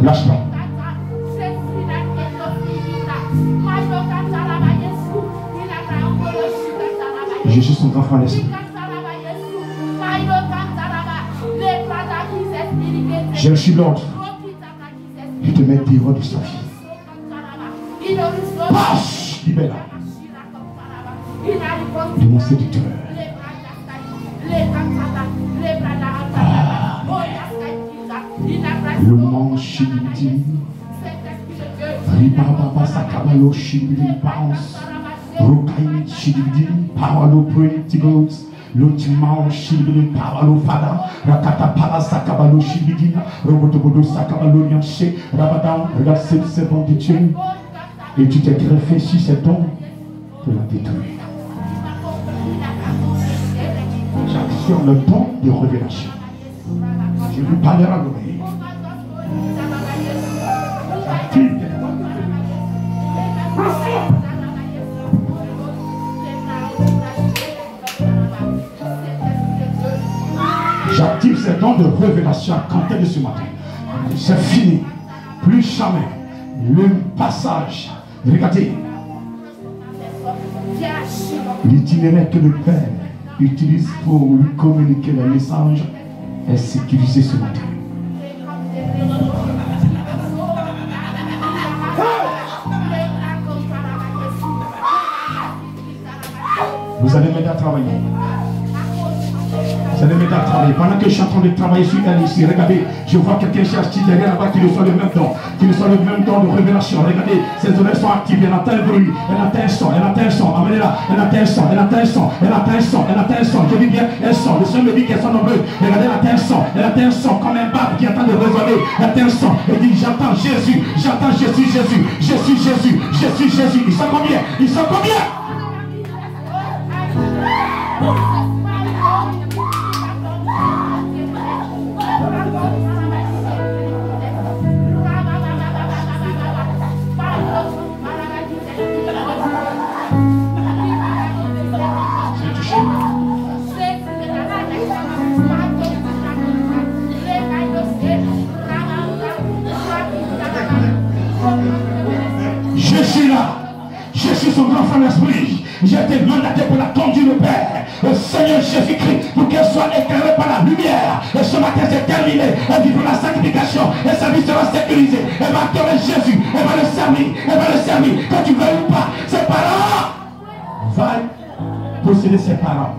Lâche-la. Jésus, son grand frère, l'esprit. J'ai reçu l'ordre. Je te mets dehors de sa vie. Passe, libère-la. De mon séducteur. Le manche chibidi, ribaba sakabalo chibidi bounce, rokai chibidi, pawalo printigos, l'ultimao chibidi, pawalo fada, rakata pala sakabalo chibidi, robotobodo sakabalo yanché, rabadam, regarde c'est bon de Dieu, et tu t'es greffé sur cet homme pour la détruire. J'actionne le don de révélation. Je lui parlerai à l'oreille. J'active ces dons de révélation à compter de ce matin. C'est fini. Plus jamais. Le passage. Regardez. L'itinéraire que le Père utilise pour lui communiquer le message est sécurisé ce matin. Vous allez m'aider à travailler. Vous allez m'aider à travailler. Pendant que je suis en train de travailler sur elle ici, regardez, je vois quelqu'un cherche derrière là-bas qui reçoit le même don. Qui reçoit le même don de révélation. Regardez, ses oreilles sont activées. Elle entend un bruit. Elle entend un son. Elle entend un son. Amenez-la. Elle entend un son. Elle entend un son. Elle entend un son. Elle entend un son. Je dis bien un son. Le Seigneur me dit qu'elles sont nombreuses. Regardez, elle entend un son. Elle entend un son comme un barbe qui entend de résonner. Elle entend un son. Elle dit, j'entends Jésus. J'entends Jésus, Jésus. Je suis Jésus. Je suis Jésus. Ils sont combien? Ils sont combien? Je suis là. Je suis son grand frère l'esprit. J'ai été mandaté pour la conduire le Père. Le Seigneur Jésus-Christ, pour qu'elle soit éclairée par la lumière. Et ce matin, c'est terminé. Elle vivra la sanctification. Et sa vie sera sécurisée. Elle va adorer Jésus. Elle va le servir. Elle va le servir. Quand tu veux ou pas, ses parents vont posséder ses parents.